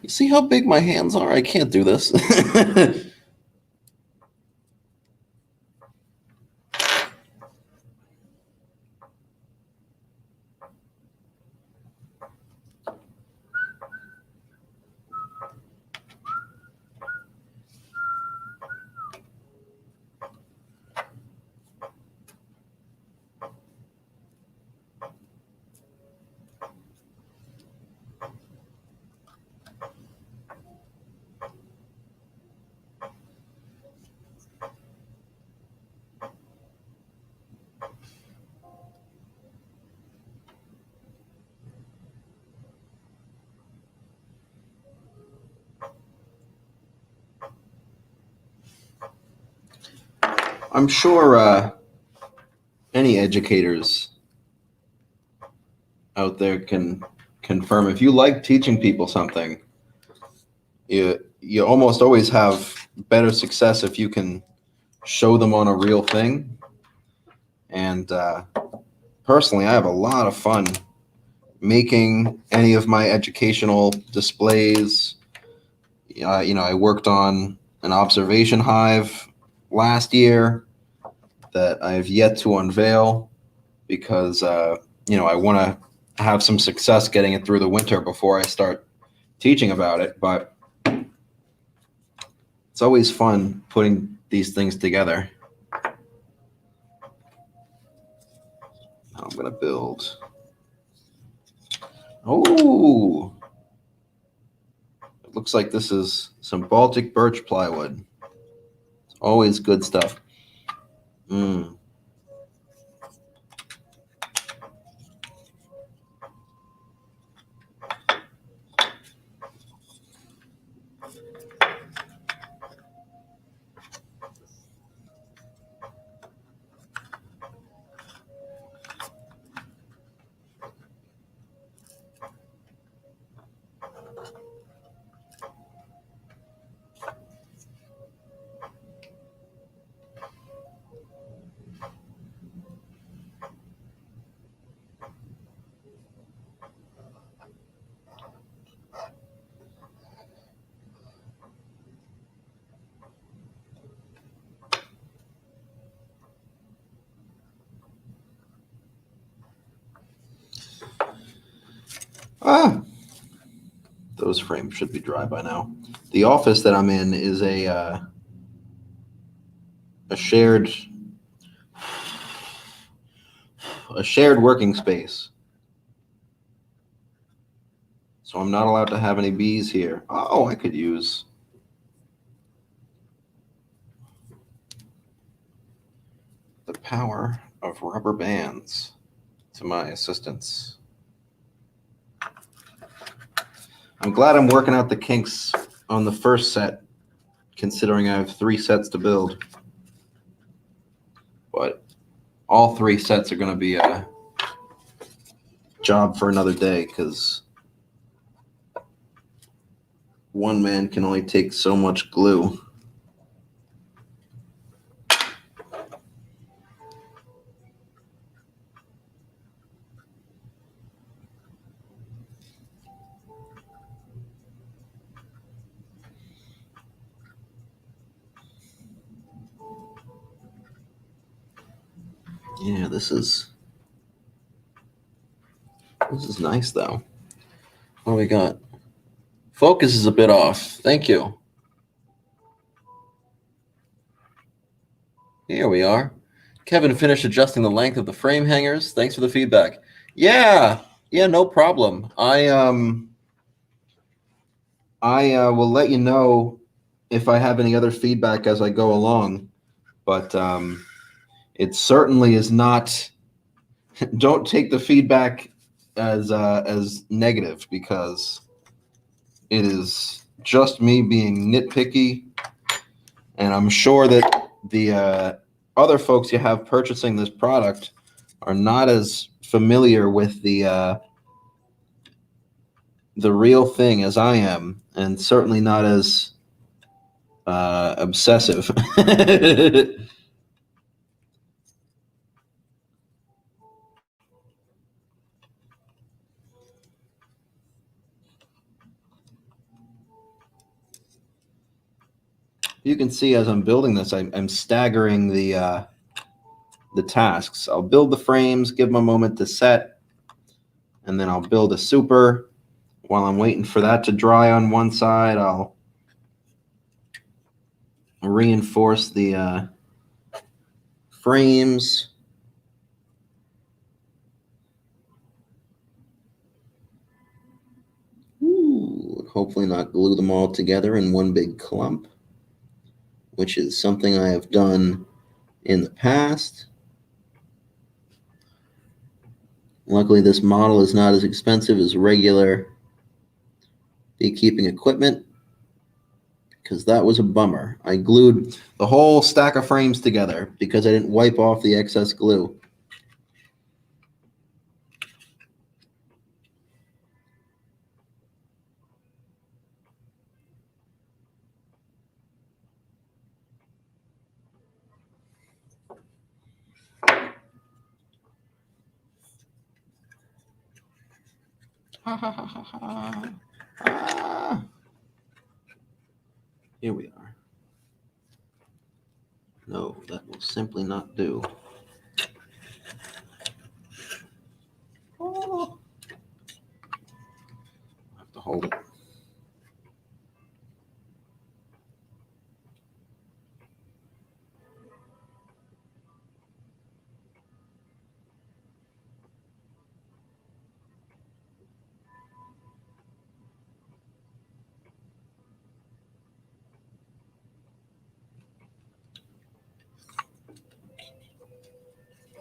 You see how big my hands are? I can't do this. I'm sure any educators out there can confirm if you like teaching people something, you almost always have better success if you can show them on a real thing. And personally, I have a lot of fun making any of my educational displays. I worked on an observation hive last year that I've yet to unveil because I want to have some success getting it through the winter before I start teaching about it. But it's always fun putting these things together. I'm gonna build. Oh, it looks like this is some Baltic birch plywood. It's always good stuff. Mm. Ah, those frames should be dry by now. The office that I'm in is a shared working space. So I'm not allowed to have any bees here. Oh, I could use the power of rubber bands to my assistance. I'm glad I'm working out the kinks on the first set, considering I have 3 sets to build. But all 3 sets are going to be a job for another day because one man can only take so much glue. Yeah, this is nice though. What do we got? Focus is a bit off. Thank you. Here we are. Kevin finished adjusting the length of the frame hangers. Thanks for the feedback. Yeah, no problem. I will let you know if I have any other feedback as I go along, but it certainly is not. Don't take the feedback as negative, because it is just me being nitpicky, and I'm sure that the other folks you have purchasing this product are not as familiar with the real thing as I am, and certainly not as obsessive. You can see as I'm building this, I'm staggering the tasks. I'll build the frames, give them a moment to set, and then I'll build a super. While I'm waiting for that to dry on one side, I'll reinforce the frames. Ooh, hopefully not glue them all together in one big clump, which is something I have done in the past. Luckily, this model is not as expensive as regular beekeeping equipment, because that was a bummer. I glued the whole stack of frames together because I didn't wipe off the excess glue. Here we are. No, that will simply not do. Oh. I have to hold it.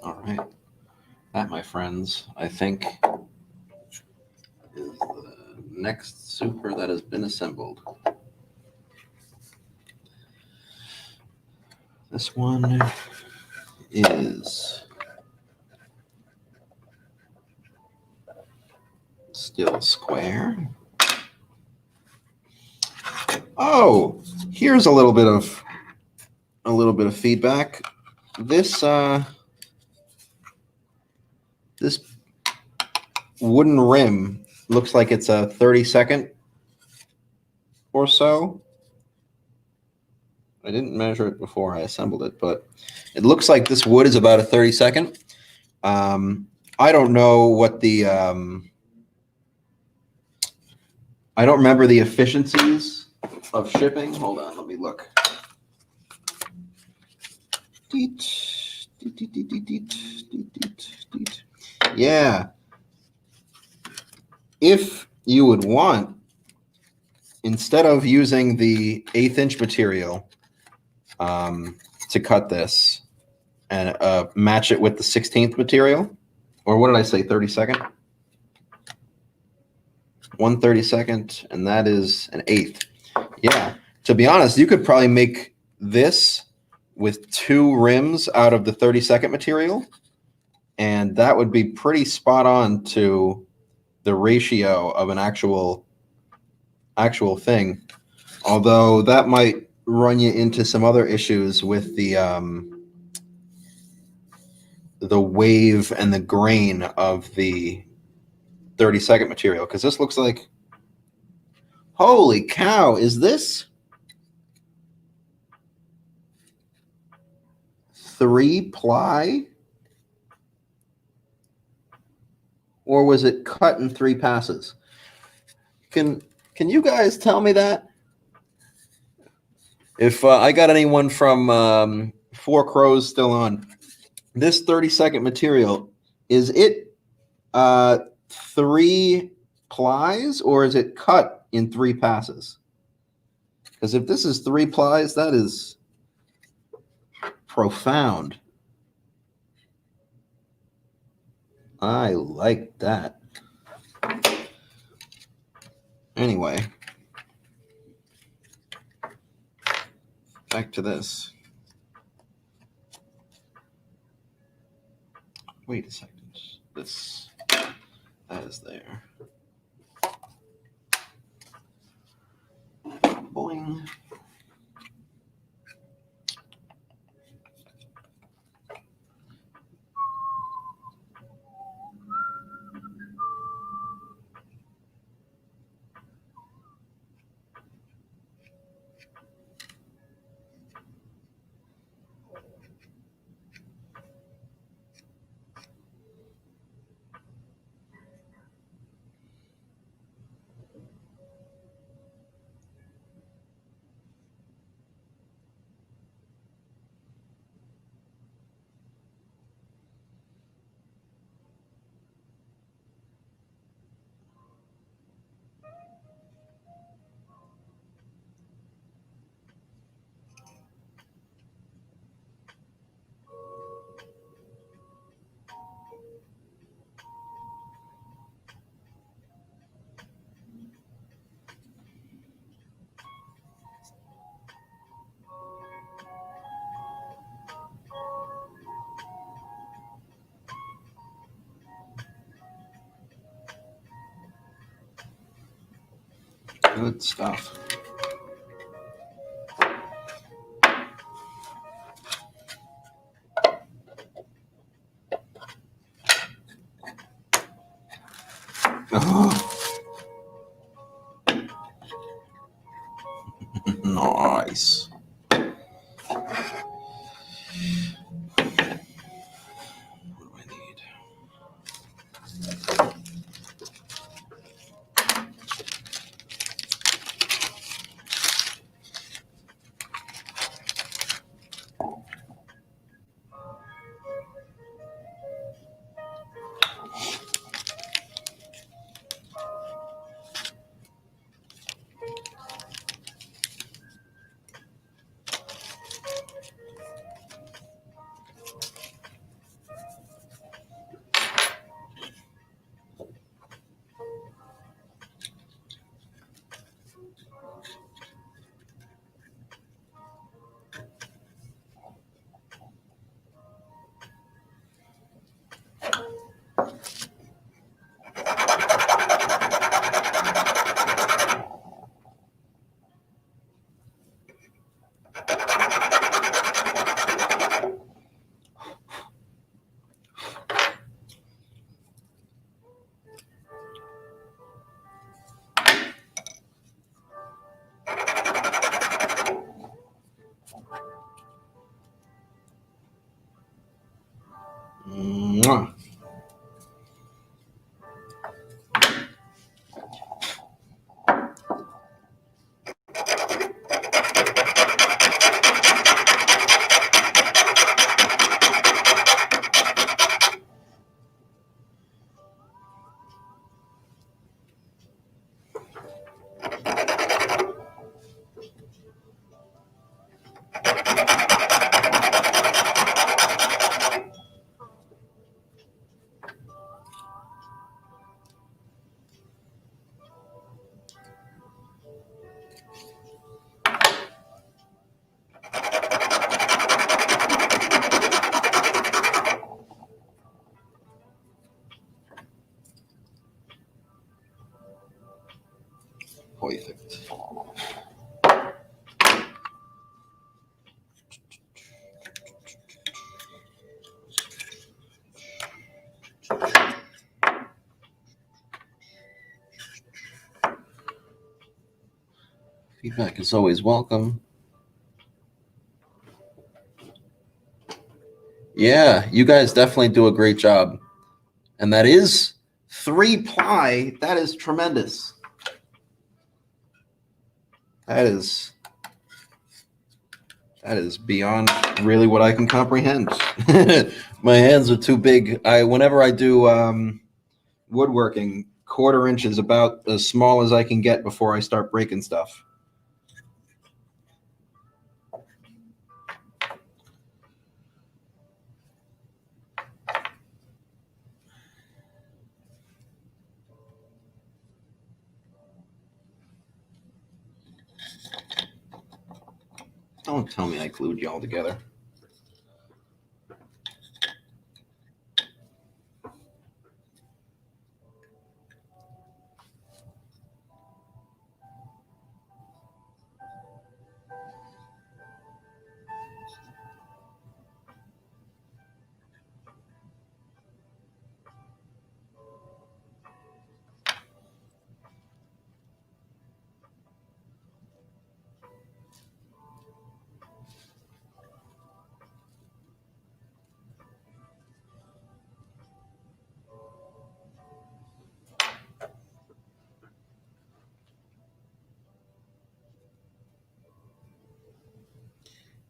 All right. That, my friends, I think is the next super that has been assembled. This one is still square. Oh, here's a little bit of feedback. This this wooden rim looks like it's a 32nd or so. I didn't measure it before I assembled it, but it looks like this wood is about a 32nd. I don't know what the I don't remember the efficiencies of shipping. Hold on, let me look. Yeah. If you would want, instead of using the 1/8 inch material to cut this, and match it with the 16th material, or what did I say, 32nd? 1/32, and that is an 1/8. Yeah, to be honest, you could probably make this with 2 rims out of the 32nd material, and that would be pretty spot on to the ratio of an actual thing. Although that might run you into some other issues with the wave and the grain of the 32nd material, because this looks like, holy cow, is this 3-ply or was it cut in 3 passes? Can you guys tell me that? If I got anyone from Four Crows still on, this 30-second material, is it 3 plies or is it cut in 3 passes? Because if this is 3 plies, that is profound. I like that. Anyway, back to this. Wait a second. That is there. Boing. Good stuff. Nice. What do I need? Mwah. Perfect. Feedback is always welcome. Yeah, you guys definitely do a great job. And that is 3-ply, that is tremendous. That is beyond really what I can comprehend. My hands are too big. Whenever I do woodworking, 1/4 inch is about as small as I can get before I start breaking stuff. Don't tell me I glued y'all together.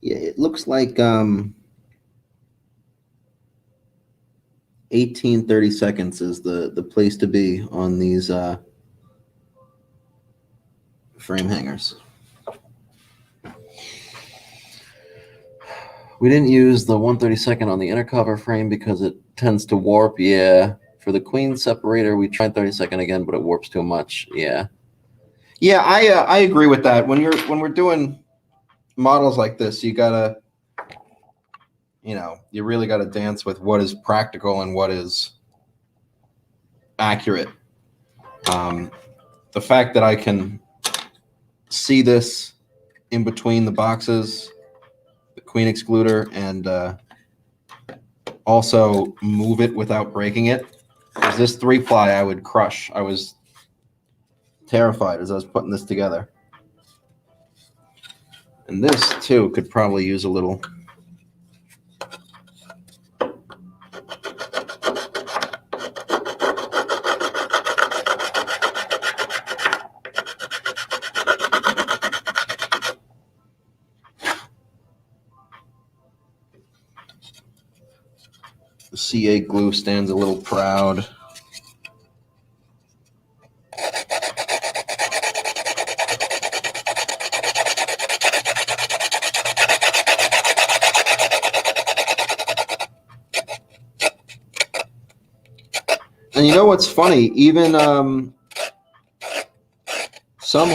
Yeah, it looks like 18-30 seconds is the place to be on these frame hangers. We didn't use the 1/32 on the inner cover frame because it tends to warp. Yeah, for the queen separator, we tried 32nd again, but it warps too much. Yeah, I agree with that. When we're doing models like this, you gotta, you really gotta dance with what is practical and what is accurate. The fact that I can see this in between the boxes, the queen excluder, and also move it without breaking it. Because this 3-ply I would crush. I was terrified as I was putting this together. And this too could probably use a little. The CA glue stands a little proud. And you know what's funny? Even some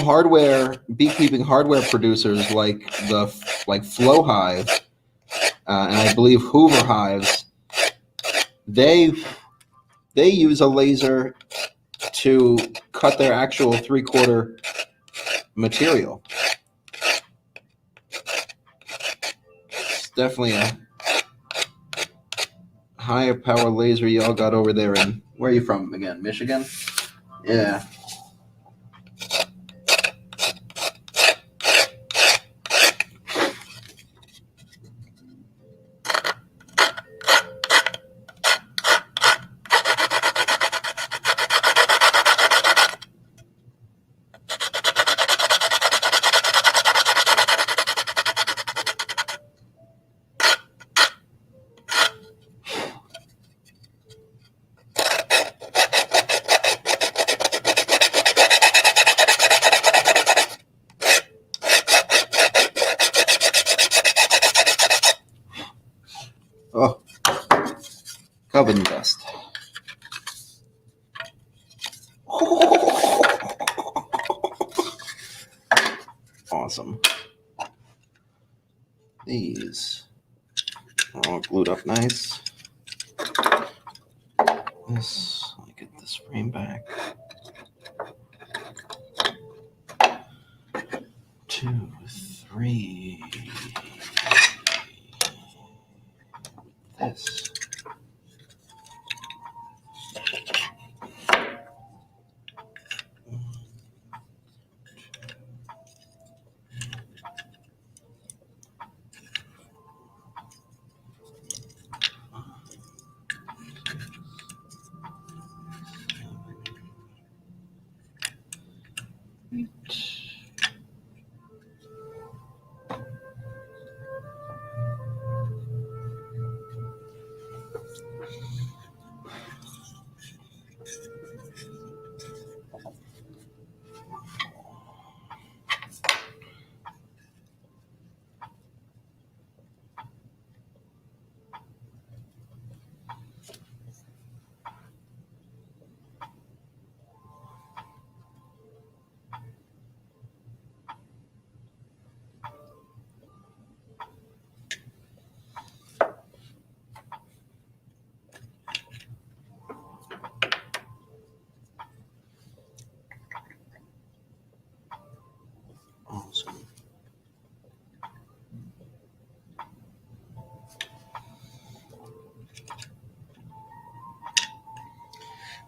beekeeping hardware producers like Flow Hive, and I believe Hoover Hives, they use a laser to cut their actual 3/4 material. It's definitely a higher power laser y'all got over there. And where are you from again? Michigan? Yeah. Oh, covered in dust. Awesome. These are all glued up nice. This, let me get this frame back. 2, 3. This.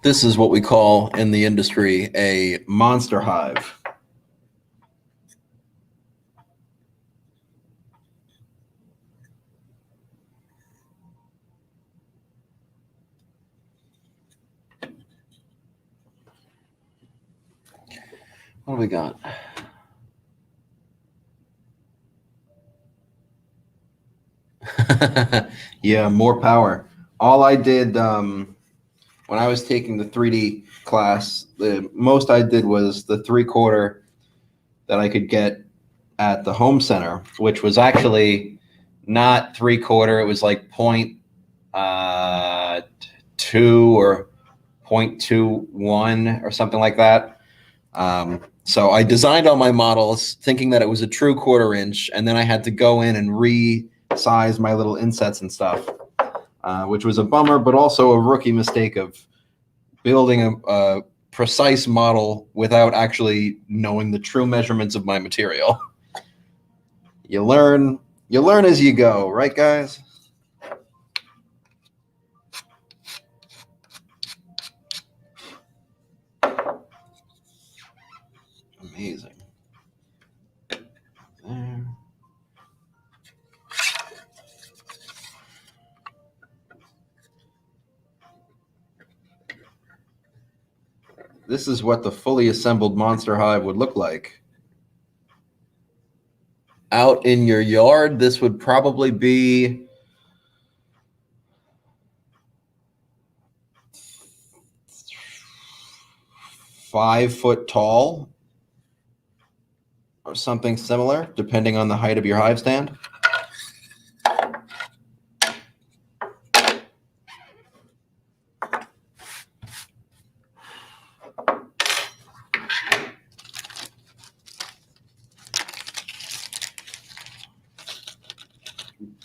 This is what we call in the industry a monster hive. What do we got? Yeah, more power. All I did when I was taking the 3D class, the most I did was the 3/4 that I could get at the home center, which was actually not 3/4. It was like point 2 or 0.21 or something like that. So I designed all my models thinking that it was a true 1/4 inch, and then I had to go in and resize my little insets and stuff, which was a bummer, but also a rookie mistake of building a precise model without actually knowing the true measurements of my material. You learn as you go, right, guys? Amazing. There. This is what the fully assembled monster hive would look like. Out in your yard, this would probably be 5 foot tall or something similar, depending on the height of your hive stand.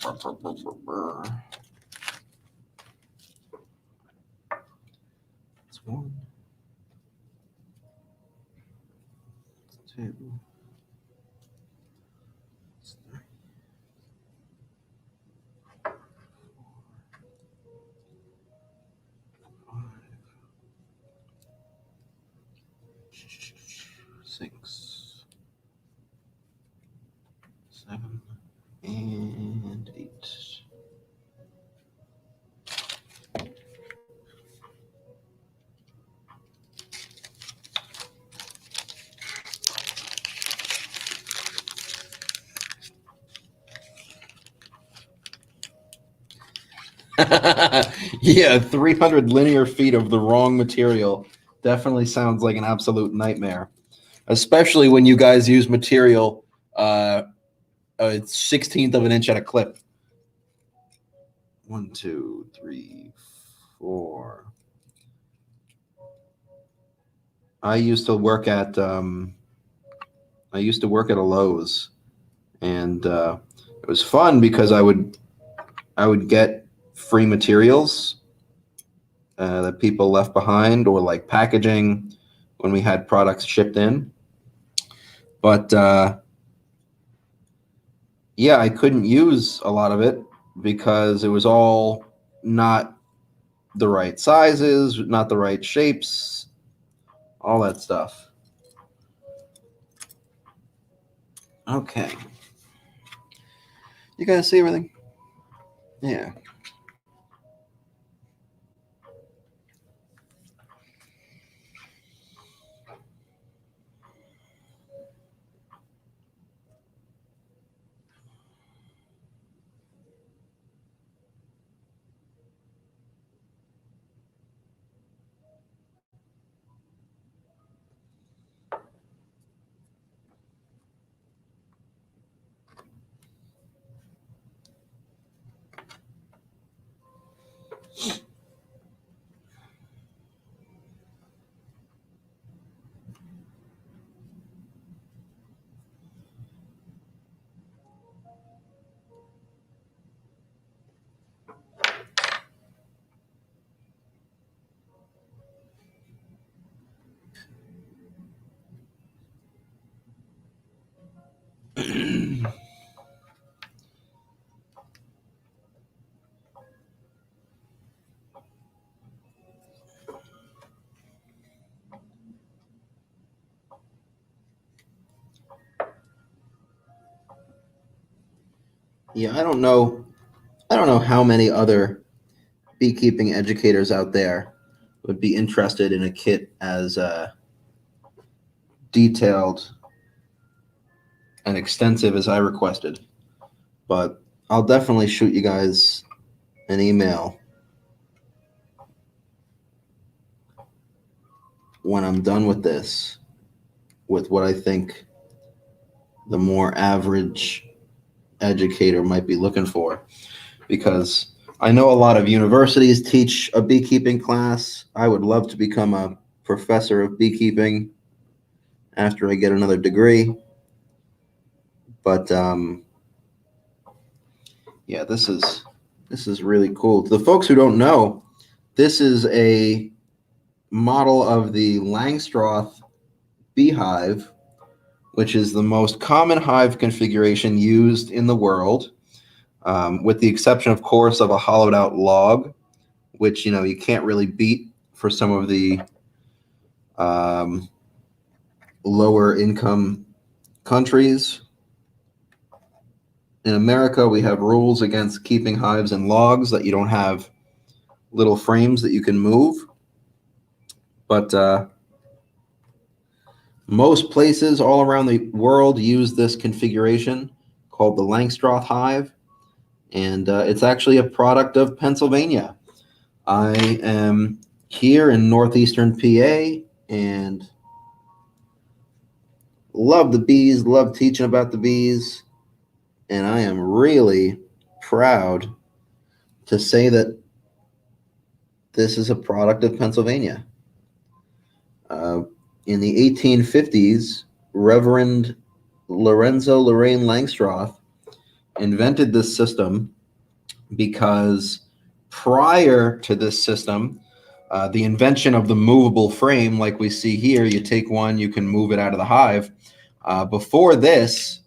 That's 1, 2, 3, 5, 6, 7, and 8. Yeah, 300 linear feet of the wrong material definitely sounds like an absolute nightmare, especially when you guys use material a 16th of an inch at a clip. 1, 2, 3, 4. I used to work at a Lowe's, and it was fun because I would get free materials that people left behind, or like packaging when we had products shipped in. But yeah, I couldn't use a lot of it because it was all not the right sizes, not the right shapes, all that stuff. Okay. You guys see everything? Yeah. Yeah, I don't know. I don't know how many other beekeeping educators out there would be interested in a kit as detailed and extensive as I requested. But I'll definitely shoot you guys an email when I'm done with this, with what I think the more average educator might be looking for. Because I know a lot of universities teach a beekeeping class. I would love to become a professor of beekeeping after I get another degree. But yeah, this is really cool. To the folks who don't know, this is a model of the Langstroth Beehive, which is the most common hive configuration used in the world, with the exception, of course, of a hollowed out log, which you can't really beat for some of the um, lower income countries. In America, we have rules against keeping hives in logs that you don't have little frames that you can move. But most places all around the world use this configuration called the Langstroth hive, and it's actually a product of Pennsylvania. I am here in northeastern PA and love the bees, love teaching about the bees, and I am really proud to say that this is a product of Pennsylvania. Uh, in the 1850s, Reverend Lorenzo Lorraine Langstroth invented this system because prior to this system, the invention of the movable frame, like we see here, you take one, you can move it out of the hive. Before this,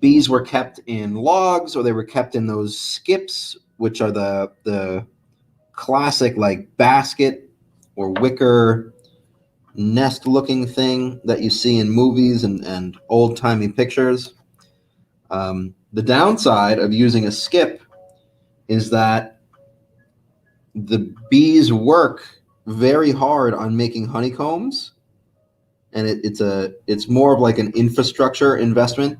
bees were kept in logs or they were kept in those skips, which are the classic like basket or wicker nest looking thing that you see in movies and old timey pictures. The downside of using a skip is that the bees work very hard on making honeycombs, and it's more of like an infrastructure investment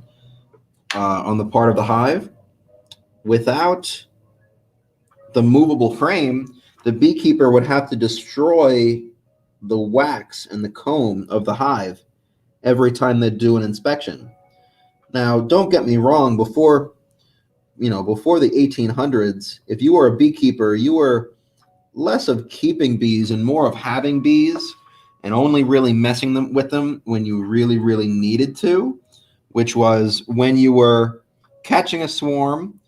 on the part of the hive. Without the movable frame, the beekeeper would have to destroy the wax and the comb of the hive every time they do an inspection. Now, don't get me wrong, before the 1800s, if you were a beekeeper, you were less of keeping bees and more of having bees and only really messing with them when you really, really needed to, which was when you were catching a swarm,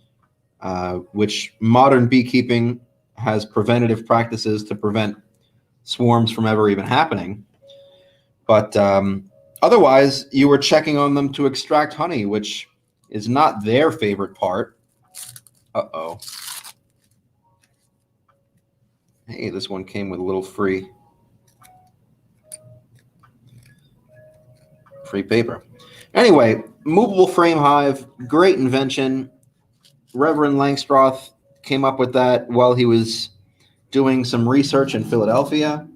which modern beekeeping has preventative practices to prevent swarms from ever even happening. But otherwise, you were checking on them to extract honey, which is not their favorite part. Uh-oh. Hey, this one came with a little free paper. Anyway, movable frame hive, great invention. Reverend Langstroth came up with that while he was doing some research in Philadelphia.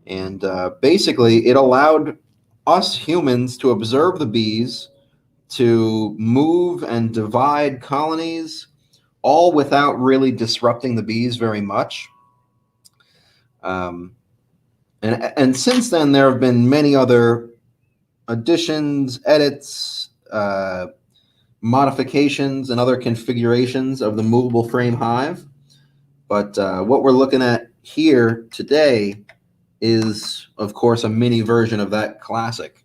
And basically, it allowed us humans to observe the bees, to move and divide colonies, all without really disrupting the bees very much. And since then, there have been many other additions, edits, modifications, and other configurations of the movable frame hive. But what we're looking at here today is, of course, a mini version of that classic.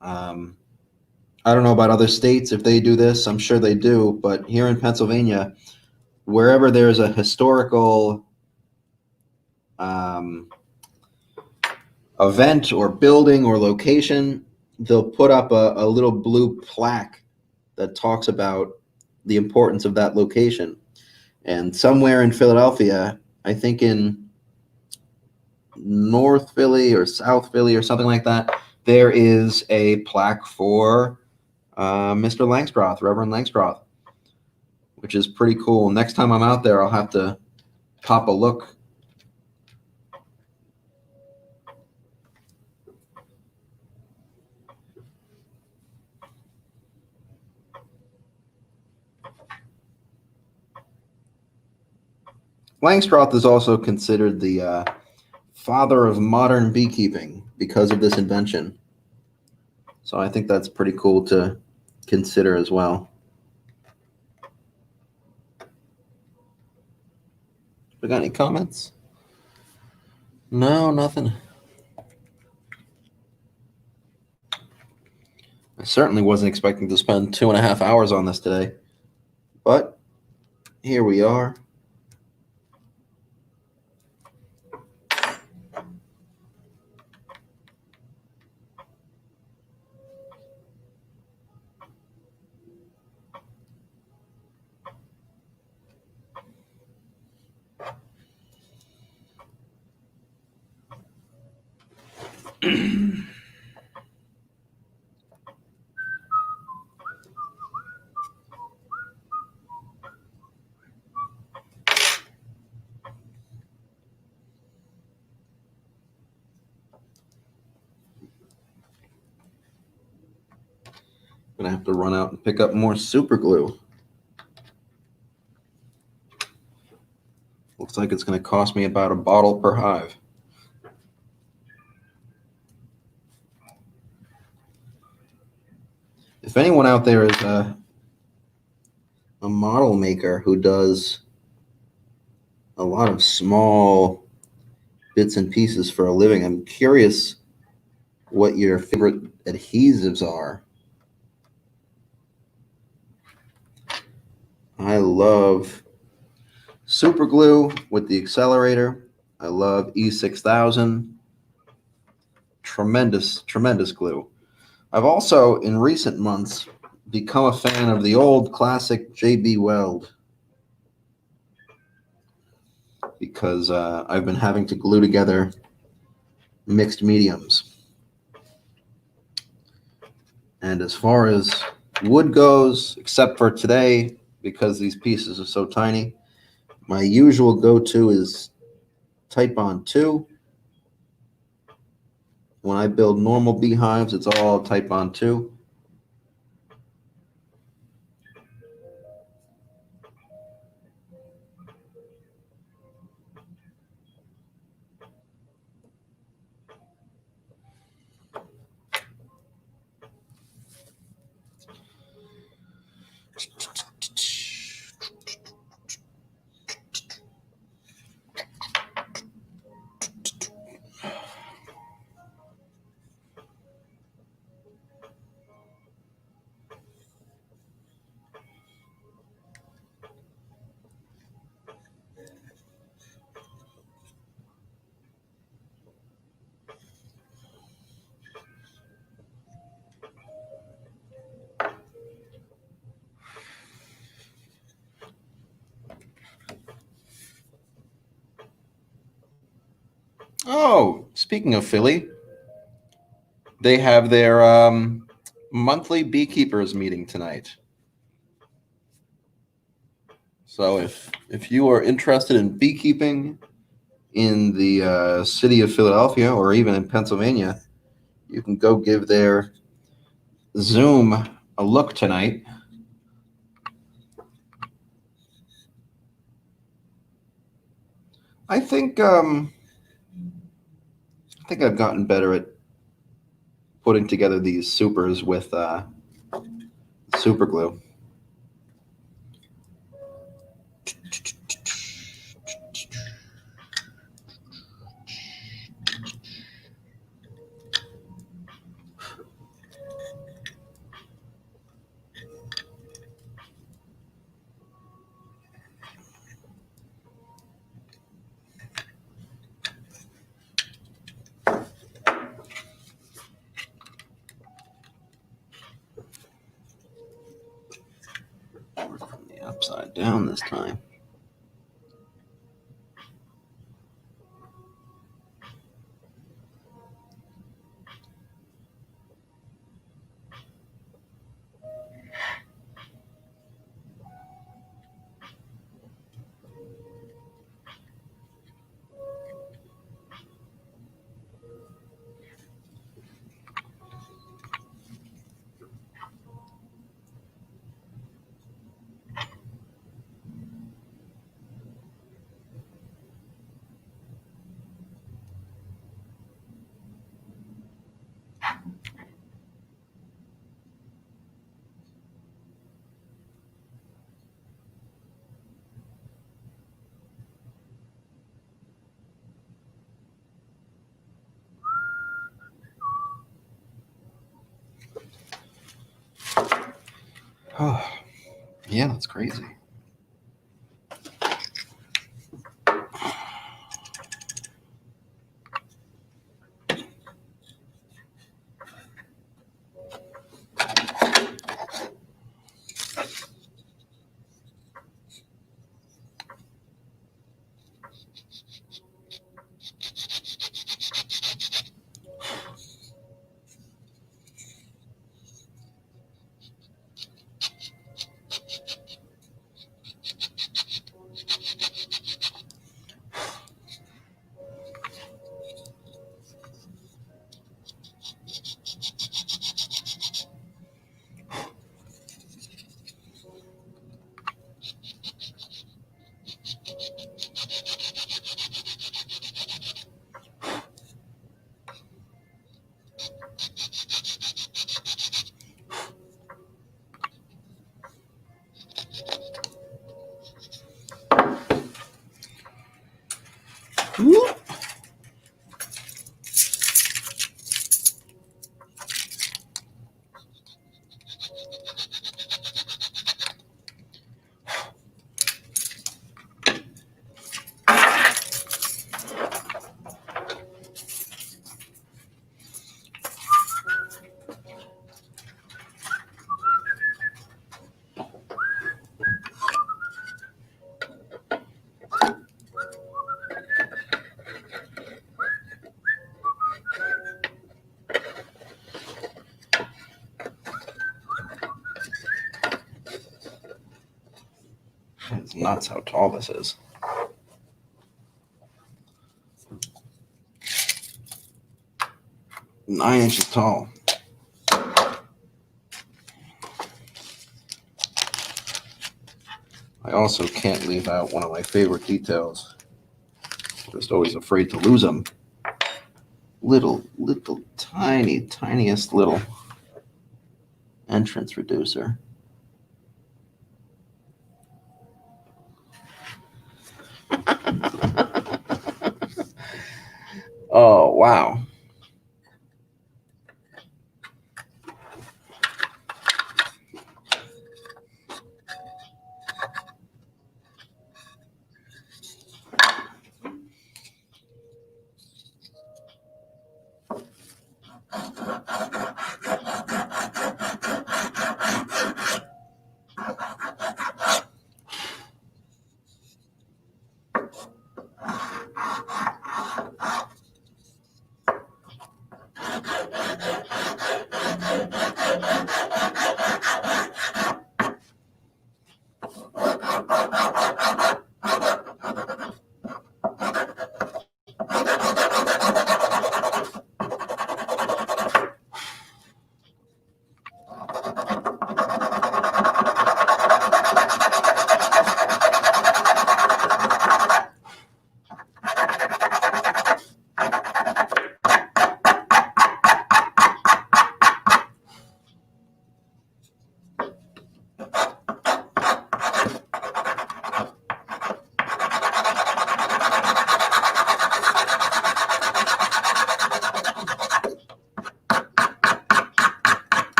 I don't know about other states if they do this. I'm sure they do. But here in Pennsylvania, wherever there's a historical event or building or location, they'll put up a little blue plaque that talks about the importance of that location. And somewhere in Philadelphia, I think in North Philly or South Philly or something like that, there is a plaque for Mr. Langstroth, Reverend Langstroth, which is pretty cool. Next time I'm out there, I'll have to pop a look. Langstroth is also considered the father of modern beekeeping because of this invention. So I think that's pretty cool to consider as well. We got any comments? No, nothing. I certainly wasn't expecting to spend 2.5 hours on this today, but here we are. Gonna have to run out and pick up more super glue. Looks like it's gonna cost me about a bottle per hive. If anyone out there is a model maker who does a lot of small bits and pieces for a living, I'm curious what your favorite adhesives are. I love super glue with the accelerator. I love E6000. Tremendous glue. I've also, in recent months, become a fan of the old classic JB Weld because I've been having to glue together mixed mediums. And as far as wood goes, except for today, because these pieces are so tiny, my usual go-to is Type Bond 2. When I build normal beehives, it's all Type Bond 2. Oh, speaking of Philly, they have their monthly beekeepers meeting tonight. So if you are interested in beekeeping in the city of Philadelphia or even in Pennsylvania, you can go give their Zoom a look tonight. I think I've gotten better at putting together these supers with super glue. Work from the upside down this time. Oh, yeah, that's crazy. Whoop. It's nuts how tall this is. 9 inches tall. I also can't leave out one of my favorite details. Just always afraid to lose them. Little, tiniest little entrance reducer. Oh, wow.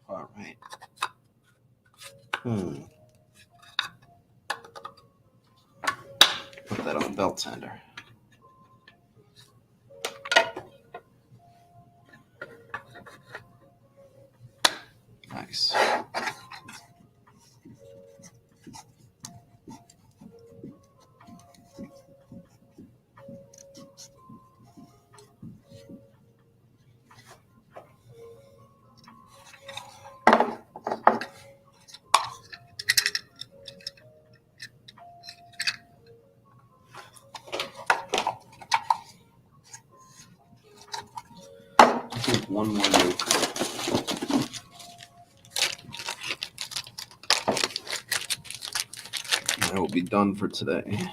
All right. Put that on the belt sander. Nice. I think one more loop. And I will be done for today.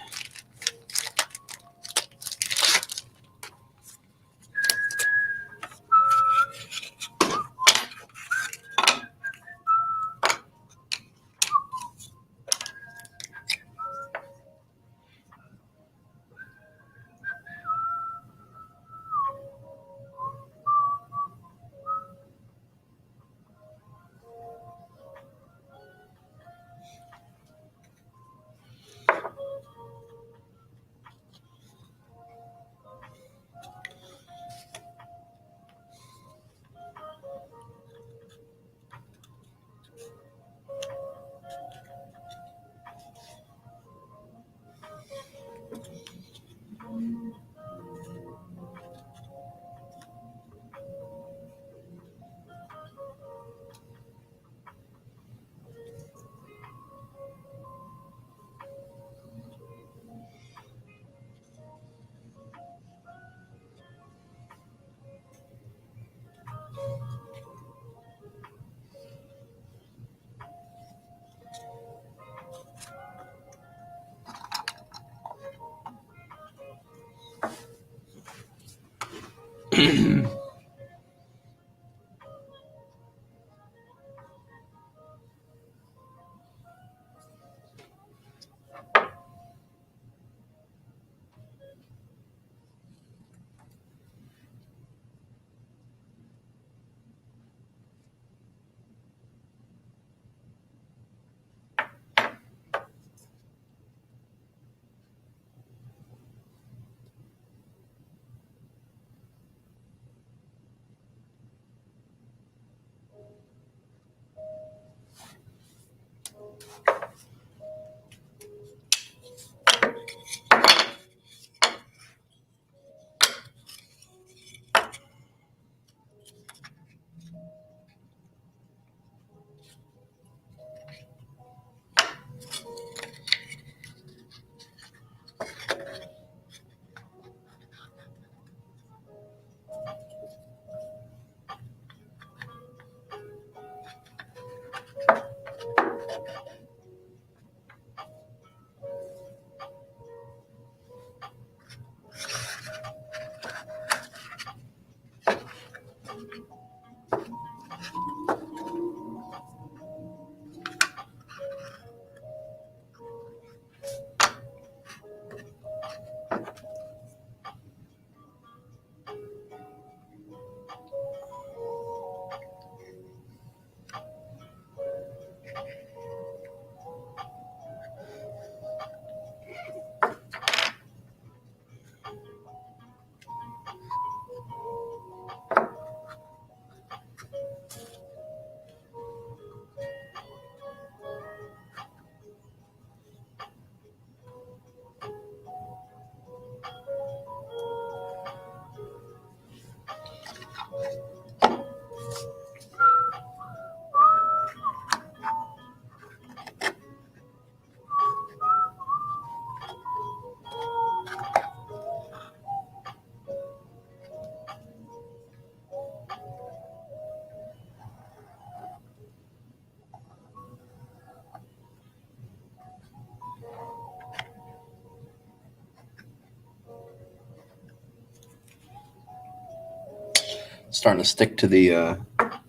Starting to stick to the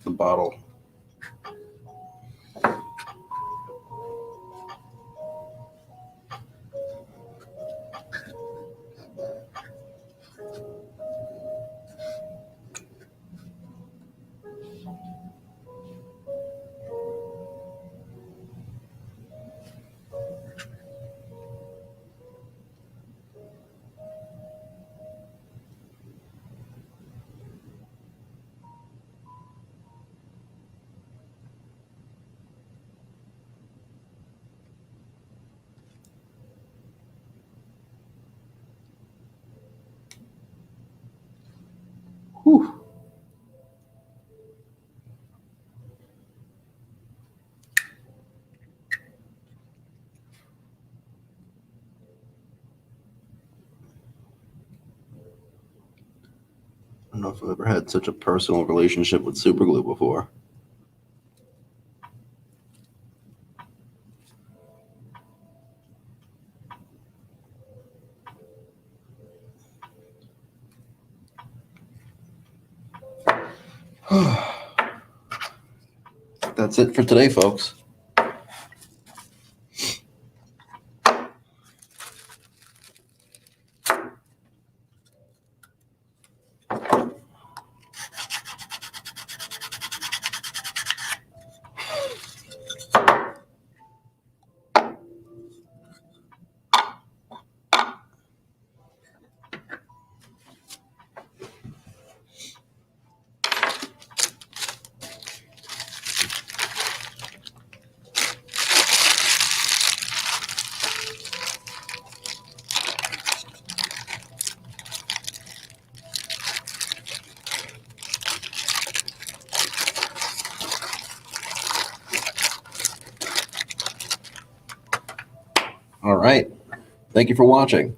bottle. Whew. I don't know if I've ever had such a personal relationship with super glue before. That's it for today, folks. All right. Thank you for watching.